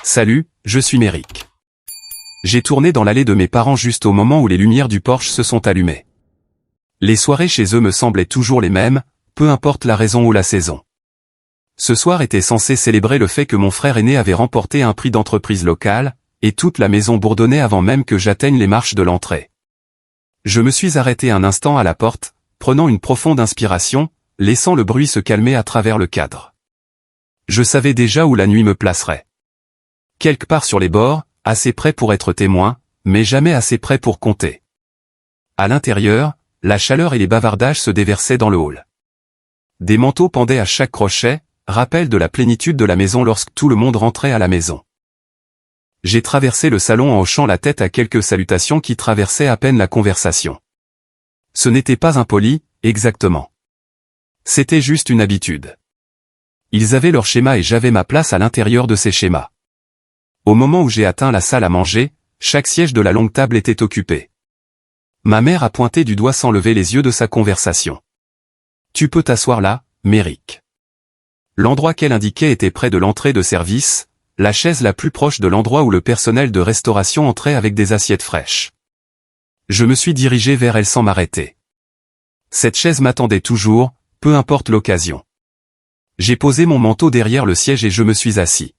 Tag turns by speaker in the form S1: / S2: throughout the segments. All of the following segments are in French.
S1: Salut, je suis Méric. J'ai tourné dans l'allée de mes parents juste au moment où les lumières du porche se sont allumées. Les soirées chez eux me semblaient toujours les mêmes, peu importe la raison ou la saison. Ce soir était censé célébrer le fait que mon frère aîné avait remporté un prix d'entreprise locale, et toute la maison bourdonnait avant même que j'atteigne les marches de l'entrée. Je me suis arrêté un instant à la porte, prenant une profonde inspiration, laissant le bruit se calmer à travers le cadre. Je savais déjà où la nuit me placerait. Quelque part sur les bords, assez près pour être témoin, mais jamais assez près pour compter. À l'intérieur, la chaleur et les bavardages se déversaient dans le hall. Des manteaux pendaient à chaque crochet, rappel de la plénitude de la maison lorsque tout le monde rentrait à la maison. J'ai traversé le salon en hochant la tête à quelques salutations qui traversaient à peine la conversation. Ce n'était pas impoli, exactement. C'était juste une habitude. Ils avaient leur schéma et j'avais ma place à l'intérieur de ces schémas. Au moment où j'ai atteint la salle à manger, chaque siège de la longue table était occupé. Ma mère a pointé du doigt sans lever les yeux de sa conversation. « Tu peux t'asseoir là, Méric. » L'endroit qu'elle indiquait était près de l'entrée de service, la chaise la plus proche de l'endroit où le personnel de restauration entrait avec des assiettes fraîches. Je me suis dirigé vers elle sans m'arrêter. Cette chaise m'attendait toujours, peu importe l'occasion. J'ai posé mon manteau derrière le siège et je me suis assis.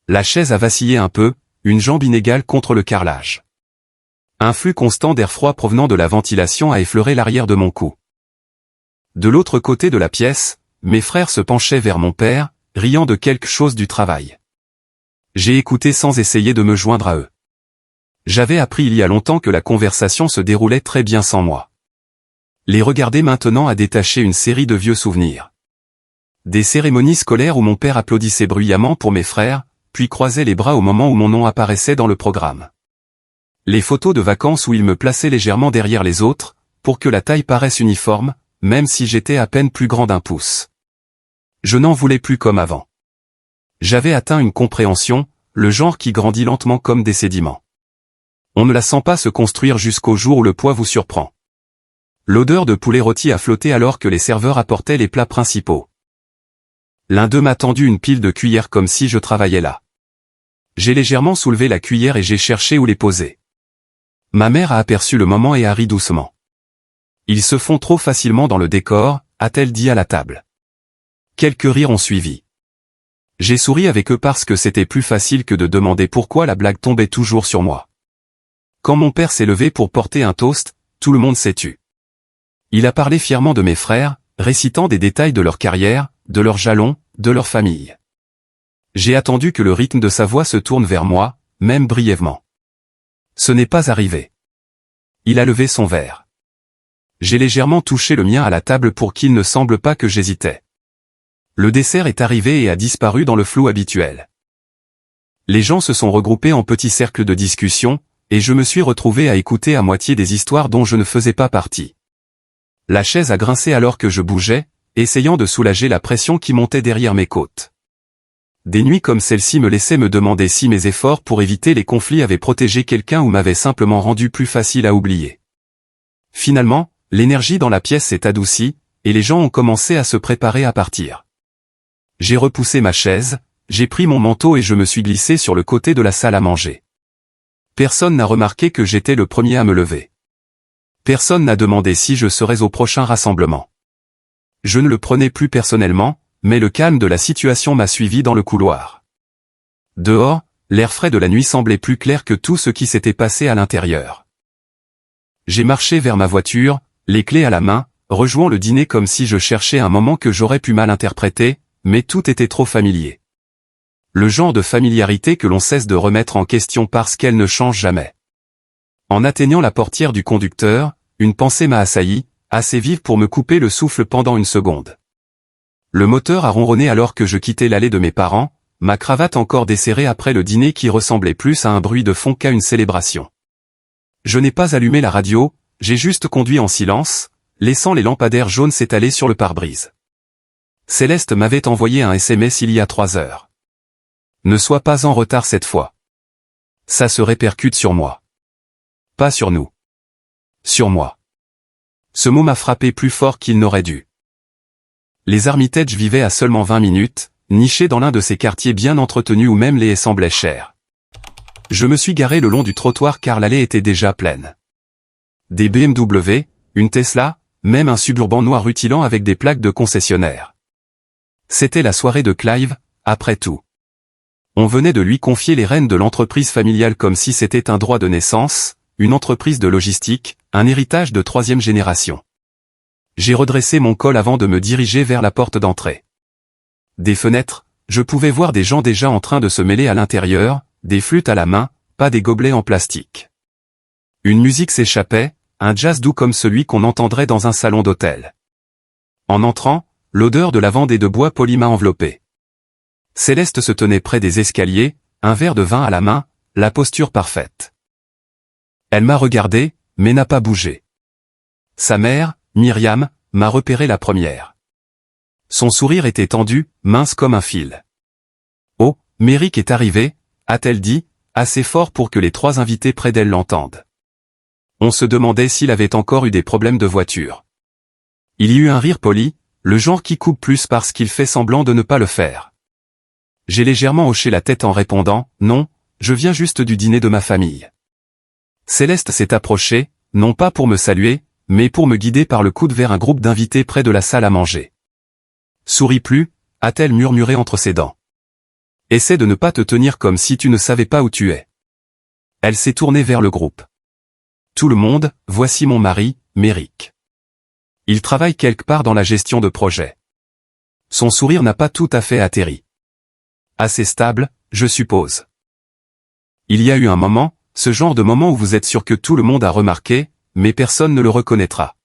S1: La chaise a vacillé un peu, une jambe inégale contre le carrelage. Un flux constant d'air froid provenant de la ventilation a effleuré l'arrière de mon cou. De l'autre côté de la pièce, mes frères se penchaient vers mon père, riant de quelque chose du travail. J'ai écouté sans essayer de me joindre à eux. J'avais appris il y a longtemps que la conversation se déroulait très bien sans moi. Les regarder maintenant a détaché une série de vieux souvenirs. Des cérémonies scolaires où mon père applaudissait bruyamment pour mes frères, puis croisait les bras au moment où mon nom apparaissait dans le programme. Les photos de vacances où il me plaçait légèrement derrière les autres, pour que la taille paraisse uniforme, même si j'étais à peine plus grand d'1 pouce. Je n'en voulais plus comme avant. J'avais atteint une compréhension, le genre qui grandit lentement comme des sédiments. On ne la sent pas se construire jusqu'au jour où le poids vous surprend. L'odeur de poulet rôti a flotté alors que les serveurs apportaient les plats principaux. L'un d'eux m'a tendu une pile de cuillères comme si je travaillais là. J'ai légèrement soulevé la cuillère et j'ai cherché où les poser. Ma mère a aperçu le moment et a ri doucement. Ils se font trop facilement dans le décor, a-t-elle dit à la table. Quelques rires ont suivi. J'ai souri avec eux parce que c'était plus facile que de demander pourquoi la blague tombait toujours sur moi. Quand mon père s'est levé pour porter un toast, tout le monde s'est tu. Il a parlé fièrement de mes frères, récitant des détails de leur carrière, de leurs jalons, de leur famille. J'ai attendu que le rythme de sa voix se tourne vers moi, même brièvement. Ce n'est pas arrivé. Il a levé son verre. J'ai légèrement touché le mien à la table pour qu'il ne semble pas que j'hésitais. Le dessert est arrivé et a disparu dans le flou habituel. Les gens se sont regroupés en petits cercles de discussion, et je me suis retrouvé à écouter à moitié des histoires dont je ne faisais pas partie. La chaise a grincé alors que je bougeais, essayant de soulager la pression qui montait derrière mes côtes. Des nuits comme celle-ci me laissaient me demander si mes efforts pour éviter les conflits avaient protégé quelqu'un ou m'avaient simplement rendu plus facile à oublier. Finalement, l'énergie dans la pièce s'est adoucie, et les gens ont commencé à se préparer à partir. J'ai repoussé ma chaise, j'ai pris mon manteau et je me suis glissé sur le côté de la salle à manger. Personne n'a remarqué que j'étais le premier à me lever. Personne n'a demandé si je serais au prochain rassemblement. Je ne le prenais plus personnellement, mais le calme de la situation m'a suivi dans le couloir. Dehors, l'air frais de la nuit semblait plus clair que tout ce qui s'était passé à l'intérieur. J'ai marché vers ma voiture, les clés à la main, rejouant le dîner comme si je cherchais un moment que j'aurais pu mal interpréter, mais tout était trop familier. Le genre de familiarité que l'on cesse de remettre en question parce qu'elle ne change jamais. En atteignant la portière du conducteur, une pensée m'a assailli, assez vive pour me couper le souffle pendant une seconde. Le moteur a ronronné alors que je quittais l'allée de mes parents, ma cravate encore desserrée après le dîner qui ressemblait plus à un bruit de fond qu'à une célébration. Je n'ai pas allumé la radio, j'ai juste conduit en silence, laissant les lampadaires jaunes s'étaler sur le pare-brise. Céleste m'avait envoyé un SMS il y a 3 heures. Ne sois pas en retard cette fois. Ça se répercute sur moi. Pas sur nous. Sur moi. Ce mot m'a frappé plus fort qu'il n'aurait dû. Les Armitage vivaient à seulement 20 minutes, niché dans l'un de ces quartiers bien entretenus où même les haies semblaient chères. Je me suis garé le long du trottoir car l'allée était déjà pleine. Des BMW, une Tesla, même un suburban noir rutilant avec des plaques de concessionnaire. C'était la soirée de Clive, après tout. On venait de lui confier les rênes de l'entreprise familiale comme si c'était un droit de naissance, une entreprise de logistique, un héritage de 3e génération. J'ai redressé mon col avant de me diriger vers la porte d'entrée. Des fenêtres, je pouvais voir des gens déjà en train de se mêler à l'intérieur, des flûtes à la main, pas des gobelets en plastique. Une musique s'échappait, un jazz doux comme celui qu'on entendrait dans un salon d'hôtel. En entrant, l'odeur de lavande et de bois poli m'a enveloppé. Céleste se tenait près des escaliers, un verre de vin à la main, la posture parfaite. Elle m'a regardé, mais n'a pas bougé. Sa mère, Myriam, m'a repéré la première. Son sourire était tendu, mince comme un fil. « Oh, Méric est arrivé », a-t-elle dit, assez fort pour que les 3 invités près d'elle l'entendent. On se demandait s'il avait encore eu des problèmes de voiture. Il y eut un rire poli, le genre qui coupe plus parce qu'il fait semblant de ne pas le faire. J'ai légèrement hoché la tête en répondant « Non, je viens juste du dîner de ma famille ». Céleste s'est approchée, non pas pour me saluer, mais pour me guider par le coude vers un groupe d'invités près de la salle à manger. « Souris plus », a-t-elle murmuré entre ses dents. « Essaie de ne pas te tenir comme si tu ne savais pas où tu es. » Elle s'est tournée vers le groupe. « Tout le monde, voici mon mari, Méric. Il travaille quelque part dans la gestion de projet. » Son sourire n'a pas tout à fait atterri. « Assez stable, je suppose. » Il y a eu un moment, ce genre de moment où vous êtes sûr que tout le monde a remarqué, mais personne ne le reconnaîtra.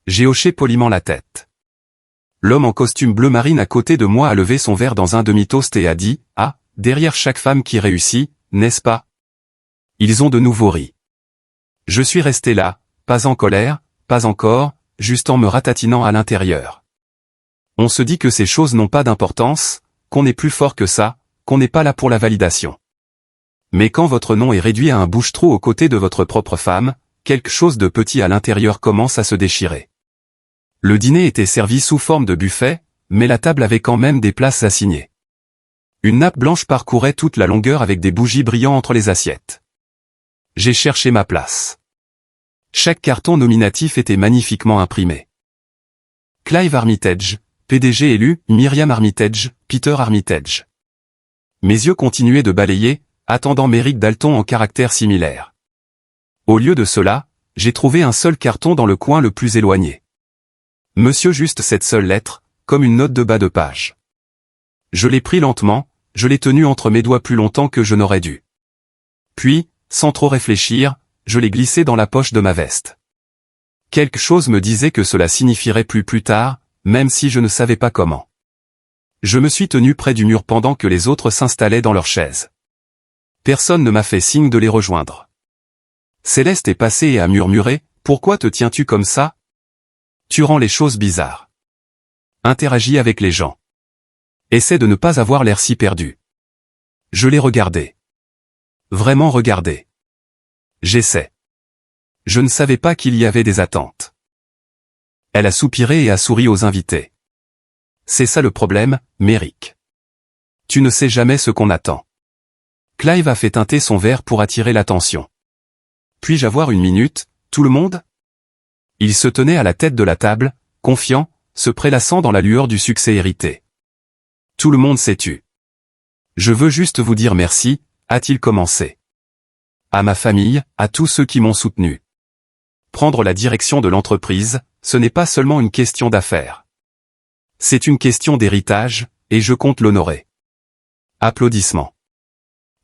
S1: J'ai hoché poliment la tête. L'homme en costume bleu marine à côté de moi a levé son verre dans un demi-toast et a dit « Ah, derrière chaque femme qui réussit, n'est-ce pas ?» Ils ont de nouveau ri. Je suis resté là, pas en colère, pas encore, juste en me ratatinant à l'intérieur. On se dit que ces choses n'ont pas d'importance, qu'on est plus fort que ça, qu'on n'est pas là pour la validation. Mais quand votre nom est réduit à un bouche-trou aux côtés de votre propre femme, quelque chose de petit à l'intérieur commence à se déchirer. Le dîner était servi sous forme de buffet, mais la table avait quand même des places assignées. Une nappe blanche parcourait toute la longueur avec des bougies brillant entre les assiettes. J'ai cherché ma place. Chaque carton nominatif était magnifiquement imprimé. Clive Armitage, PDG élu, Myriam Armitage, Peter Armitage. Mes yeux continuaient de balayer, attendant Méric Dalton en caractère similaire. Au lieu de cela, j'ai trouvé un seul carton dans le coin le plus éloigné. Monsieur juste cette seule lettre, comme une note de bas de page. Je l'ai pris lentement, je l'ai tenu entre mes doigts plus longtemps que je n'aurais dû. Puis, sans trop réfléchir, je l'ai glissé dans la poche de ma veste. Quelque chose me disait que cela signifierait plus tard, même si je ne savais pas comment. Je me suis tenu près du mur pendant que les autres s'installaient dans leurs chaises. Personne ne m'a fait signe de les rejoindre. Céleste est passée et a murmuré « Pourquoi te tiens-tu comme ça ? Tu rends les choses bizarres. Interagis avec les gens. Essaie de ne pas avoir l'air si perdu. » Je l'ai regardé. Vraiment regardé. J'essaie. Je ne savais pas qu'il y avait des attentes. Elle a soupiré et a souri aux invités. C'est ça le problème, Méric. Tu ne sais jamais ce qu'on attend. Clive a fait teinter son verre pour attirer l'attention. Puis-je avoir une minute, tout le monde ? Il se tenait à la tête de la table, confiant, se prélassant dans la lueur du succès hérité. Tout le monde s'est tu. Je veux juste vous dire merci, a-t-il commencé. À ma famille, à tous ceux qui m'ont soutenu. Prendre la direction de l'entreprise, ce n'est pas seulement une question d'affaires. C'est une question d'héritage, et je compte l'honorer. Applaudissements.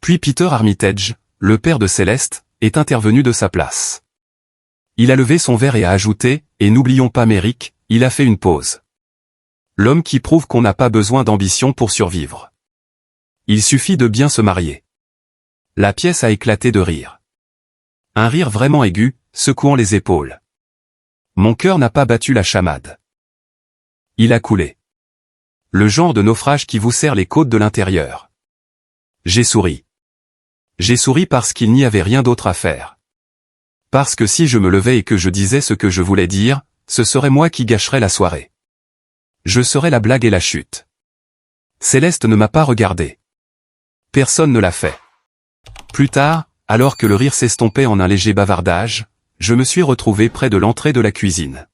S1: Puis Peter Armitage, le père de Céleste, est intervenu de sa place. Il a levé son verre et a ajouté, et n'oublions pas Méric, il a fait une pause. L'homme qui prouve qu'on n'a pas besoin d'ambition pour survivre. Il suffit de bien se marier. La pièce a éclaté de rire. Un rire vraiment aigu, secouant les épaules. Mon cœur n'a pas battu la chamade. Il a coulé. Le genre de naufrage qui vous serre les côtes de l'intérieur. J'ai souri. J'ai souri parce qu'il n'y avait rien d'autre à faire. Parce que si je me levais et que je disais ce que je voulais dire, ce serait moi qui gâcherais la soirée. Je serais la blague et la chute. Céleste ne m'a pas regardé. Personne ne l'a fait. Plus tard, alors que le rire s'estompait en un léger bavardage, je me suis retrouvé près de l'entrée de la cuisine.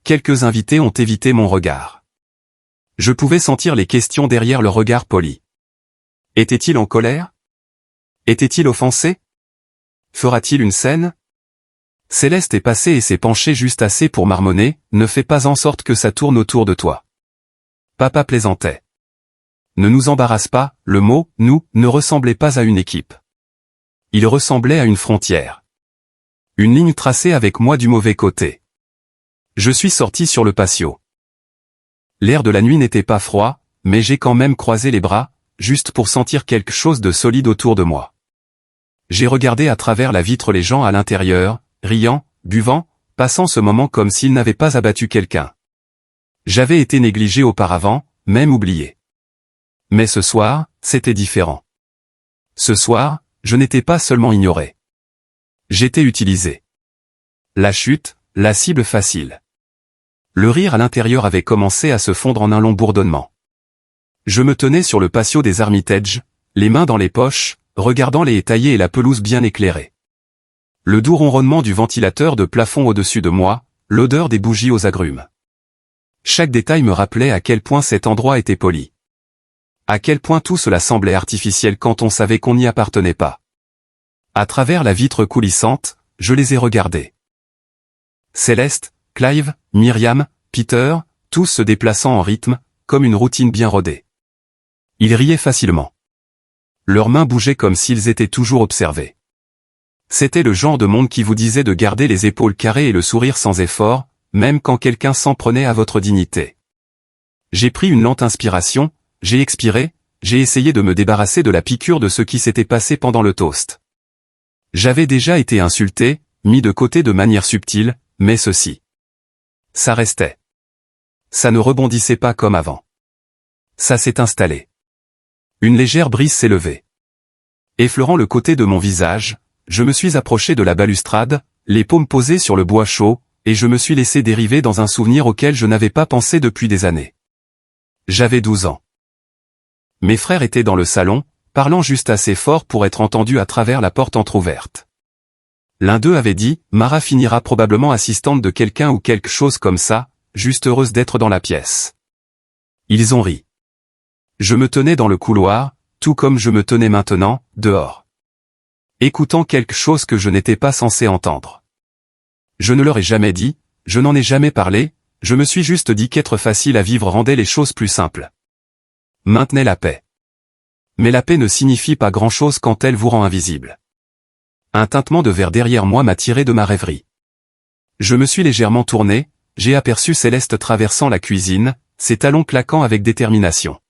S1: Quelques invités ont évité mon regard. Je pouvais sentir les questions derrière leur regard poli. Était-il en colère? Était-il offensé? Fera-t-il une scène? Céleste est passée et s'est penchée juste assez pour marmonner, ne fais pas en sorte que ça tourne autour de toi. Papa plaisantait. Ne nous embarrasse pas, le mot « nous » ne ressemblait pas à une équipe. Il ressemblait à une frontière. Une ligne tracée avec moi du mauvais côté. Je suis sorti sur le patio. L'air de la nuit n'était pas froid, mais j'ai quand même croisé les bras, juste pour sentir quelque chose de solide autour de moi. J'ai regardé à travers la vitre les gens à l'intérieur, riant, buvant, passant ce moment comme s'ils n'avaient pas abattu quelqu'un. J'avais été négligé auparavant, même oublié. Mais ce soir, c'était différent. Ce soir, je n'étais pas seulement ignoré. J'étais utilisé. La chute, la cible facile. Le rire à l'intérieur avait commencé à se fondre en un long bourdonnement. Je me tenais sur le patio des Armitage, les mains dans les poches, regardant les étayers et la pelouse bien éclairée. Le doux ronronnement du ventilateur de plafond au-dessus de moi, l'odeur des bougies aux agrumes. Chaque détail me rappelait à quel point cet endroit était poli. À quel point tout cela semblait artificiel quand on savait qu'on n'y appartenait pas. À travers la vitre coulissante, je les ai regardés. Céleste, Clive, Myriam, Peter, tous se déplaçant en rythme, comme une routine bien rodée. Ils riaient facilement. Leurs mains bougeaient comme s'ils étaient toujours observés. C'était le genre de monde qui vous disait de garder les épaules carrées et le sourire sans effort, même quand quelqu'un s'en prenait à votre dignité. J'ai pris une lente inspiration, j'ai expiré, j'ai essayé de me débarrasser de la piqûre de ce qui s'était passé pendant le toast. J'avais déjà été insulté, mis de côté de manière subtile, mais ceci. Ça restait. Ça ne rebondissait pas comme avant. Ça s'est installé. Une légère brise s'est levée. Effleurant le côté de mon visage, je me suis approché de la balustrade, les paumes posées sur le bois chaud, et je me suis laissé dériver dans un souvenir auquel je n'avais pas pensé depuis des années. J'avais 12 ans. Mes frères étaient dans le salon, parlant juste assez fort pour être entendus à travers la porte entr'ouverte. L'un d'eux avait dit, Mara finira probablement assistante de quelqu'un ou quelque chose comme ça, juste heureuse d'être dans la pièce. Ils ont ri. Je me tenais dans le couloir, tout comme je me tenais maintenant, dehors. Écoutant quelque chose que je n'étais pas censé entendre. Je ne leur ai jamais dit, je n'en ai jamais parlé, je me suis juste dit qu'être facile à vivre rendait les choses plus simples. Maintenez la paix. Mais la paix ne signifie pas grand-chose quand elle vous rend invisible. Un tintement de verre derrière moi m'a tiré de ma rêverie. Je me suis légèrement tourné, j'ai aperçu Céleste traversant la cuisine, ses talons claquant avec détermination.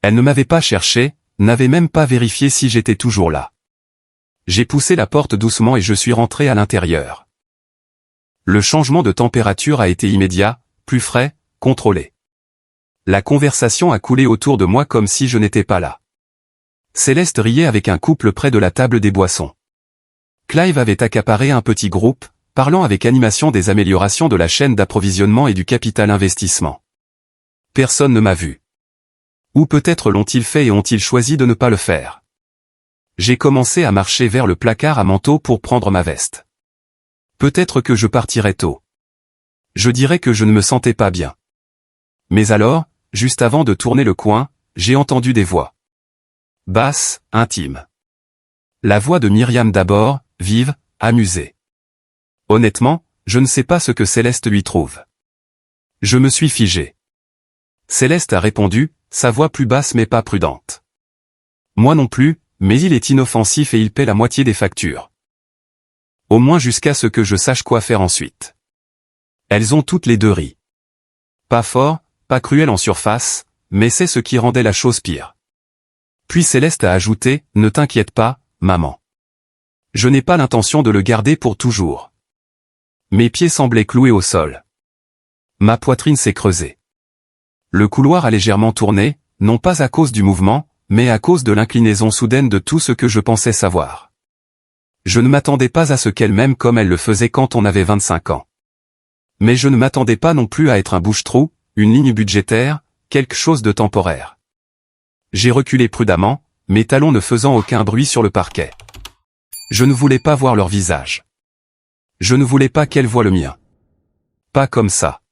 S1: Elle ne m'avait pas cherché, n'avait même pas vérifié si j'étais toujours là. J'ai poussé la porte doucement et je suis rentré à l'intérieur. Le changement de température a été immédiat, plus frais, contrôlé. La conversation a coulé autour de moi comme si je n'étais pas là. Céleste riait avec un couple près de la table des boissons. Clive avait accaparé un petit groupe, parlant avec animation des améliorations de la chaîne d'approvisionnement et du capital investissement. Personne ne m'a vu. Ou peut-être l'ont-ils fait et ont-ils choisi de ne pas le faire. J'ai commencé à marcher vers le placard à manteau pour prendre ma veste. Peut-être que je partirais tôt. Je dirais que je ne me sentais pas bien. Mais alors, juste avant de tourner le coin, j'ai entendu des voix. Basses, intimes. La voix de Myriam d'abord, vive, amusée. Honnêtement, je ne sais pas ce que Céleste lui trouve. Je me suis figé. Céleste a répondu, sa voix plus basse mais pas prudente. Moi non plus, mais il est inoffensif et il paie la moitié des factures. Au moins jusqu'à ce que je sache quoi faire ensuite. Elles ont toutes les deux ri. Pas fort, pas cruel en surface, mais c'est ce qui rendait la chose pire. Puis Céleste a ajouté, ne t'inquiète pas, maman. Je n'ai pas l'intention de le garder pour toujours. Mes pieds semblaient cloués au sol. Ma poitrine s'est creusée. Le couloir a légèrement tourné, non pas à cause du mouvement, mais à cause de l'inclinaison soudaine de tout ce que je pensais savoir. Je ne m'attendais pas à ce qu'elle m'aime comme elle le faisait quand on avait 25 ans. Mais je ne m'attendais pas non plus à être un bouche-trou, une ligne budgétaire, quelque chose de temporaire. J'ai reculé prudemment, mes talons ne faisant aucun bruit sur le parquet. Je ne voulais pas voir leur visage. Je ne voulais pas qu'elles voient le mien. Pas comme ça.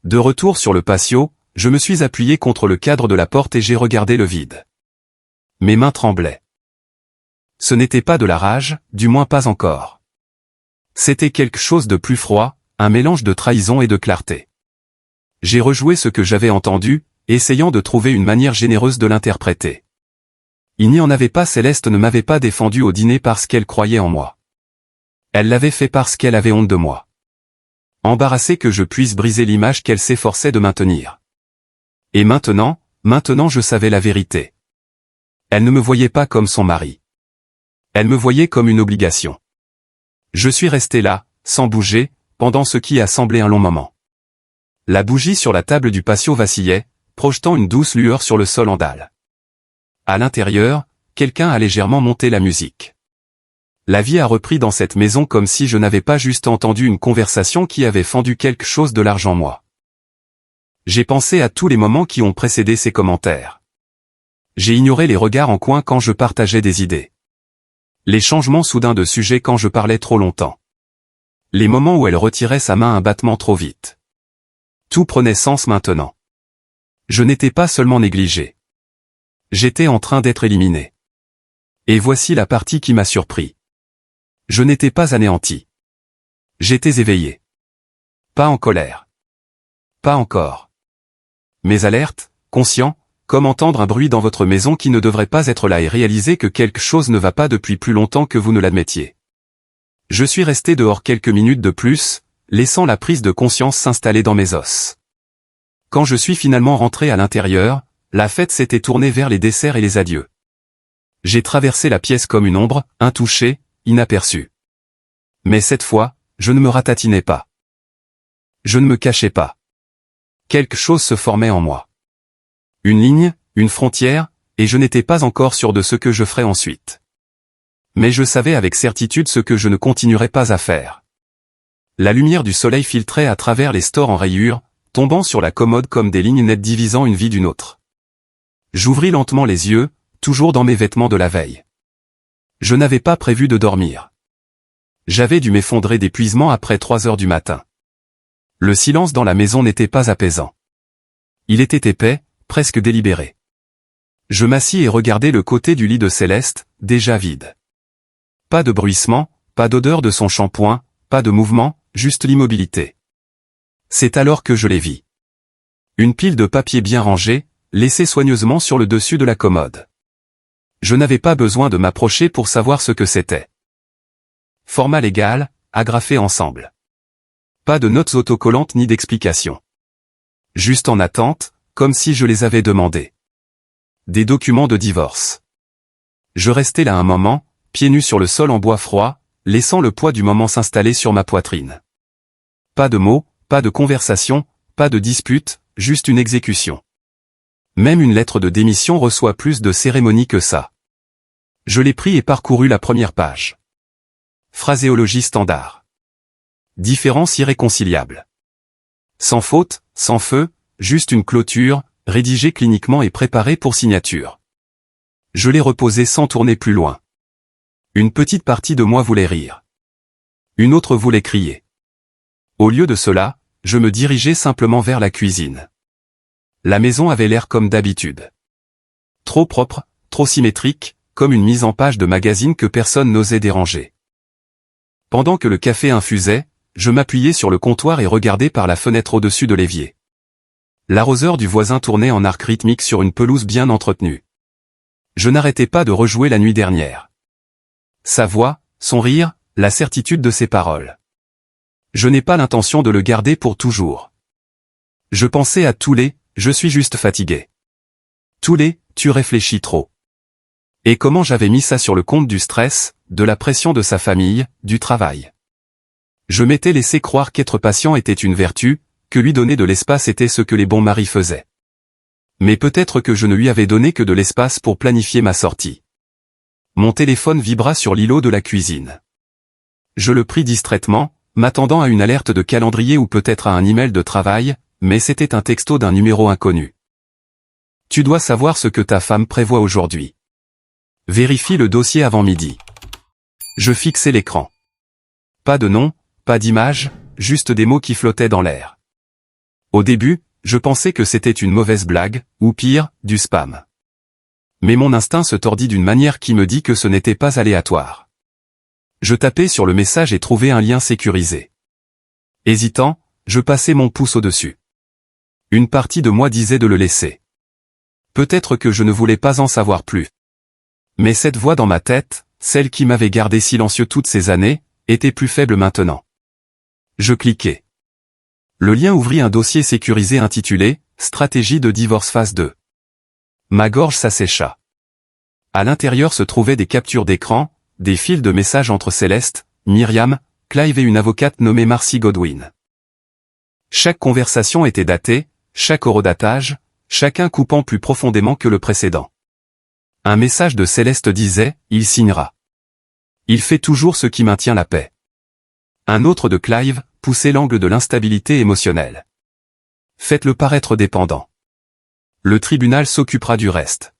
S1: De retour sur le patio, je me suis appuyé contre le cadre de la porte et j'ai regardé le vide. Mes mains tremblaient. Ce n'était pas de la rage, du moins pas encore. C'était quelque chose de plus froid, un mélange de trahison et de clarté. J'ai rejoué ce que j'avais entendu, essayant de trouver une manière généreuse de l'interpréter. Il n'y en avait pas. Céleste ne m'avait pas défendu au dîner parce qu'elle croyait en moi. Elle l'avait fait parce qu'elle avait honte de moi. Embarrassée que je puisse briser l'image qu'elle s'efforçait de maintenir. Et maintenant je savais la vérité. Elle ne me voyait pas comme son mari. Elle me voyait comme une obligation. Je suis resté là, sans bouger, pendant ce qui a semblé un long moment. La bougie sur la table du patio vacillait, projetant une douce lueur sur le sol en dalle. À l'intérieur, quelqu'un a légèrement monté la musique. La vie a repris dans cette maison comme si je n'avais pas juste entendu une conversation qui avait fendu quelque chose de large en moi. J'ai pensé à tous les moments qui ont précédé ces commentaires. J'ai ignoré les regards en coin quand je partageais des idées. Les changements soudains de sujet quand je parlais trop longtemps. Les moments où elle retirait sa main un battement trop vite. Tout prenait sens maintenant. Je n'étais pas seulement négligé. J'étais en train d'être éliminé. Et voici la partie qui m'a surpris. Je n'étais pas anéanti. J'étais éveillé. Pas en colère. Pas encore. Mais alerte, conscient, comme entendre un bruit dans votre maison qui ne devrait pas être là et réaliser que quelque chose ne va pas depuis plus longtemps que vous ne l'admettiez. Je suis resté dehors quelques minutes de plus, laissant la prise de conscience s'installer dans mes os. Quand je suis finalement rentré à l'intérieur, la fête s'était tournée vers les desserts et les adieux. J'ai traversé la pièce comme une ombre, intouchée, inaperçue. Mais cette fois, je ne me ratatinais pas. Je ne me cachais pas. Quelque chose se formait en moi. Une ligne, une frontière, et je n'étais pas encore sûr de ce que je ferais ensuite. Mais je savais avec certitude ce que je ne continuerais pas à faire. La lumière du soleil filtrait à travers les stores en rayures, tombant sur la commode comme des lignes nettes divisant une vie d'une autre. J'ouvris lentement les yeux, toujours dans mes vêtements de la veille. Je n'avais pas prévu de dormir. J'avais dû m'effondrer d'épuisement après 3 heures du matin. Le silence dans la maison n'était pas apaisant. Il était épais, presque délibéré. Je m'assis et regardai le côté du lit de Céleste, déjà vide. Pas de bruissement, pas d'odeur de son shampoing, pas de mouvement, juste l'immobilité. C'est alors que je les vis. Une pile de papier bien rangée, laissée soigneusement sur le dessus de la commode. Je n'avais pas besoin de m'approcher pour savoir ce que c'était. Format légal, agrafé ensemble. Pas de notes autocollantes ni d'explications. Juste en attente, comme si je les avais demandées. Des documents de divorce. Je restai là un moment, pieds nus sur le sol en bois froid, laissant le poids du moment s'installer sur ma poitrine. Pas de mots, pas de conversation, pas de dispute, juste une exécution. Même une lettre de démission reçoit plus de cérémonie que ça. Je l'ai pris et parcouru la première page. Phraséologie standard. Différence irréconciliable. Sans faute, sans feu, juste une clôture, rédigée cliniquement et préparée pour signature. Je l'ai reposée sans tourner plus loin. Une petite partie de moi voulait rire. Une autre voulait crier. Au lieu de cela, je me dirigeais simplement vers la cuisine. La maison avait l'air comme d'habitude. Trop propre, trop symétrique, comme une mise en page de magazine que personne n'osait déranger. Pendant que le café infusait, je m'appuyais sur le comptoir et regardais par la fenêtre au-dessus de l'évier. L'arroseur du voisin tournait en arc rythmique sur une pelouse bien entretenue. Je n'arrêtais pas de rejouer la nuit dernière. Sa voix, son rire, la certitude de ses paroles. Je n'ai pas l'intention de le garder pour toujours. Je pensais à tous les « je suis juste fatigué ». Tous les « tu réfléchis trop ». Et comment j'avais mis ça sur le compte du stress, de la pression de sa famille, du travail. Je m'étais laissé croire qu'être patient était une vertu, que lui donner de l'espace était ce que les bons maris faisaient. Mais peut-être que je ne lui avais donné que de l'espace pour planifier ma sortie. Mon téléphone vibra sur l'îlot de la cuisine. Je le pris distraitement, m'attendant à une alerte de calendrier ou peut-être à un email de travail, mais c'était un texto d'un numéro inconnu. Tu dois savoir ce que ta femme prévoit aujourd'hui. Vérifie le dossier avant midi. Je fixais l'écran. Pas de nom, pas d'image, juste des mots qui flottaient dans l'air. Au début, je pensais que c'était une mauvaise blague, ou pire, du spam. Mais mon instinct se tordit d'une manière qui me dit que ce n'était pas aléatoire. Je tapais sur le message et trouvais un lien sécurisé. Hésitant, je passais mon pouce au-dessus. Une partie de moi disait de le laisser. Peut-être que je ne voulais pas en savoir plus. Mais cette voix dans ma tête, celle qui m'avait gardé silencieux toutes ces années, était plus faible maintenant. Je cliquai. Le lien ouvrit un dossier sécurisé intitulé « Stratégie de divorce phase 2 ». Ma gorge s'assécha. À l'intérieur se trouvaient des captures d'écran, des fils de messages entre Céleste, Myriam, Clive et une avocate nommée Marcy Godwin. Chaque conversation était datée, chaque horodatage, chacun coupant plus profondément que le précédent. Un message de Céleste disait « Il signera. Il fait toujours ce qui maintient la paix ». Un autre de Clive poussait l'angle de l'instabilité émotionnelle. Faites-le paraître dépendant. Le tribunal s'occupera du reste.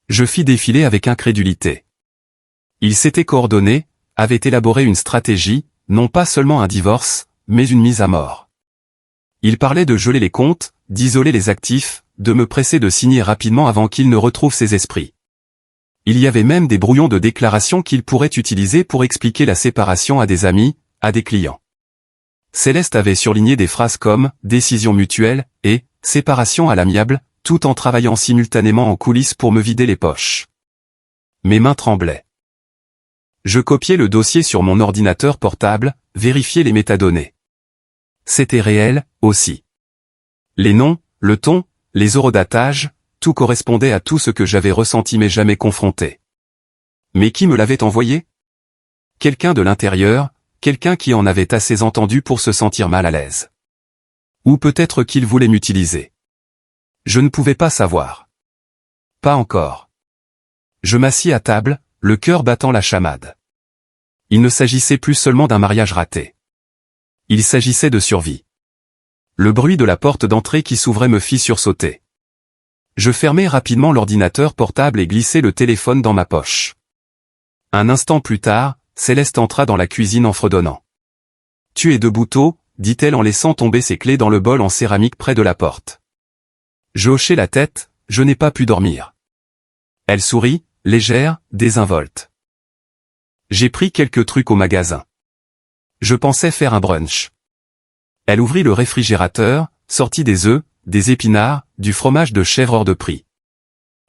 S1: Je fis défiler avec incrédulité. Ils s'étaient coordonnés, avaient élaboré une stratégie, non pas seulement un divorce, mais une mise à mort. Ils parlaient de geler les comptes, d'isoler les actifs, de me presser de signer rapidement avant qu'il ne retrouve ses esprits. Il y avait même des brouillons de déclarations qu'ils pourraient utiliser pour expliquer la séparation à des amis, à des clients. Céleste avait surligné des phrases comme « décision mutuelle » et « séparation à l'amiable », tout en travaillant simultanément en coulisses pour me vider les poches. Mes mains tremblaient. Je copiai le dossier sur mon ordinateur portable, vérifiai les métadonnées. C'était réel, aussi. Les noms, le ton, les horodatages, tout correspondait à tout ce que j'avais ressenti mais jamais confronté. Mais qui me l'avait envoyé? Quelqu'un de l'intérieur, quelqu'un qui en avait assez entendu pour se sentir mal à l'aise. Ou peut-être qu'il voulait m'utiliser. Je ne pouvais pas savoir. Pas encore. Je m'assis à table, le cœur battant la chamade. Il ne s'agissait plus seulement d'un mariage raté. Il s'agissait de survie. Le bruit de la porte d'entrée qui s'ouvrait me fit sursauter. Je fermai rapidement l'ordinateur portable et glissai le téléphone dans ma poche. Un instant plus tard, Céleste entra dans la cuisine en fredonnant. « Tu es debout tôt » dit-elle en laissant tomber ses clés dans le bol en céramique près de la porte. Je hochai la tête, je n'ai pas pu dormir. Elle sourit, légère, désinvolte. J'ai pris quelques trucs au magasin. Je pensais faire un brunch. Elle ouvrit le réfrigérateur, sortit des œufs, des épinards, du fromage de chèvre hors de prix.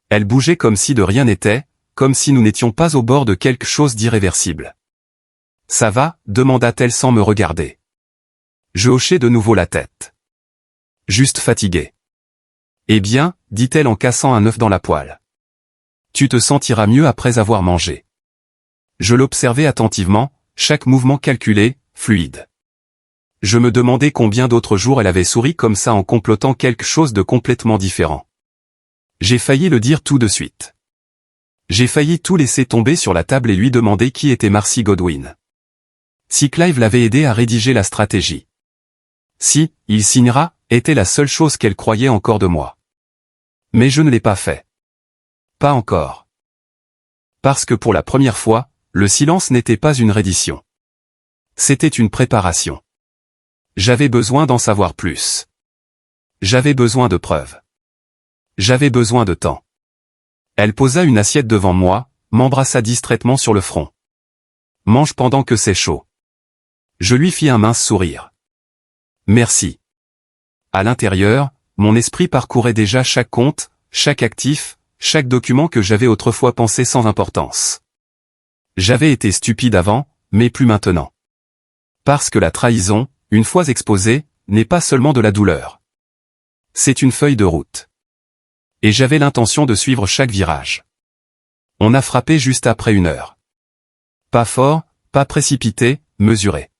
S1: Elle bougeait comme si de rien n'était, comme si nous n'étions pas au bord de quelque chose d'irréversible. « Ça va » demanda-t-elle sans me regarder. Je hochai de nouveau la tête. « Juste fatigué. » « Eh bien, dit-elle en cassant un œuf dans la poêle. Tu te sentiras mieux après avoir mangé. » Je l'observais attentivement, chaque mouvement calculé, fluide. Je me demandais combien d'autres jours elle avait souri comme ça en complotant quelque chose de complètement différent. J'ai failli le dire tout de suite. J'ai failli tout laisser tomber sur la table et lui demander qui était Marcy Godwin. Si Clive l'avait aidé à rédiger la stratégie. Si, il signera, était la seule chose qu'elle croyait encore de moi. Mais je ne l'ai pas fait. Pas encore. Parce que pour la première fois, le silence n'était pas une reddition. C'était une préparation. J'avais besoin d'en savoir plus. J'avais besoin de preuves. J'avais besoin de temps. Elle posa une assiette devant moi, m'embrassa distraitement sur le front. Mange pendant que c'est chaud. Je lui fis un mince sourire. Merci. À l'intérieur, mon esprit parcourait déjà chaque compte, chaque actif, chaque document que j'avais autrefois pensé sans importance. J'avais été stupide avant, mais plus maintenant. Parce que la trahison, une fois exposée, n'est pas seulement de la douleur. C'est une feuille de route. Et j'avais l'intention de suivre chaque virage. On a frappé juste après 1 heure. Pas fort, pas précipité, mesuré.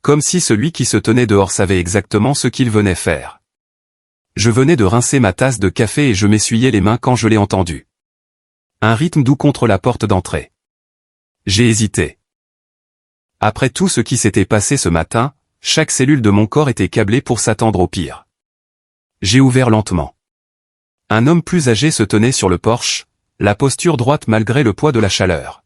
S1: Comme si celui qui se tenait dehors savait exactement ce qu'il venait faire. Je venais de rincer ma tasse de café et je m'essuyais les mains quand je l'ai entendu. Un rythme doux contre la porte d'entrée. J'ai hésité. Après tout ce qui s'était passé ce matin, chaque cellule de mon corps était câblée pour s'attendre au pire. J'ai ouvert lentement. Un homme plus âgé se tenait sur le porche, la posture droite malgré le poids de la chaleur.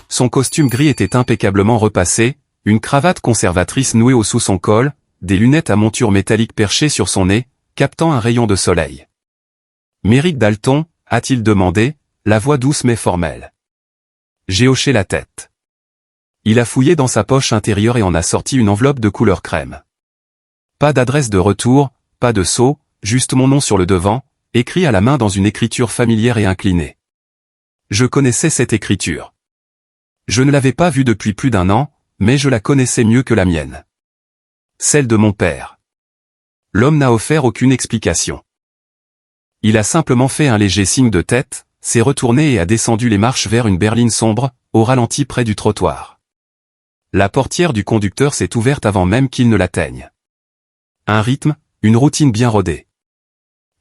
S1: Son costume gris était impeccablement repassé, une cravate conservatrice nouée au sous son col, des lunettes à monture métallique perchées sur son nez, captant un rayon de soleil. « Méric Dalton ?» a-t-il demandé, la voix douce mais formelle. J'ai hoché la tête. Il a fouillé dans sa poche intérieure et en a sorti une enveloppe de couleur crème. Pas d'adresse de retour, pas de sceau, juste mon nom sur le devant, écrit à la main dans une écriture familière et inclinée. Je connaissais cette écriture. Je ne l'avais pas vue depuis plus d'1 an, mais je la connaissais mieux que la mienne. Celle de mon père. L'homme n'a offert aucune explication. Il a simplement fait un léger signe de tête, s'est retourné et a descendu les marches vers une berline sombre, au ralenti près du trottoir. La portière du conducteur s'est ouverte avant même qu'il ne l'atteigne. Un rythme, une routine bien rodée.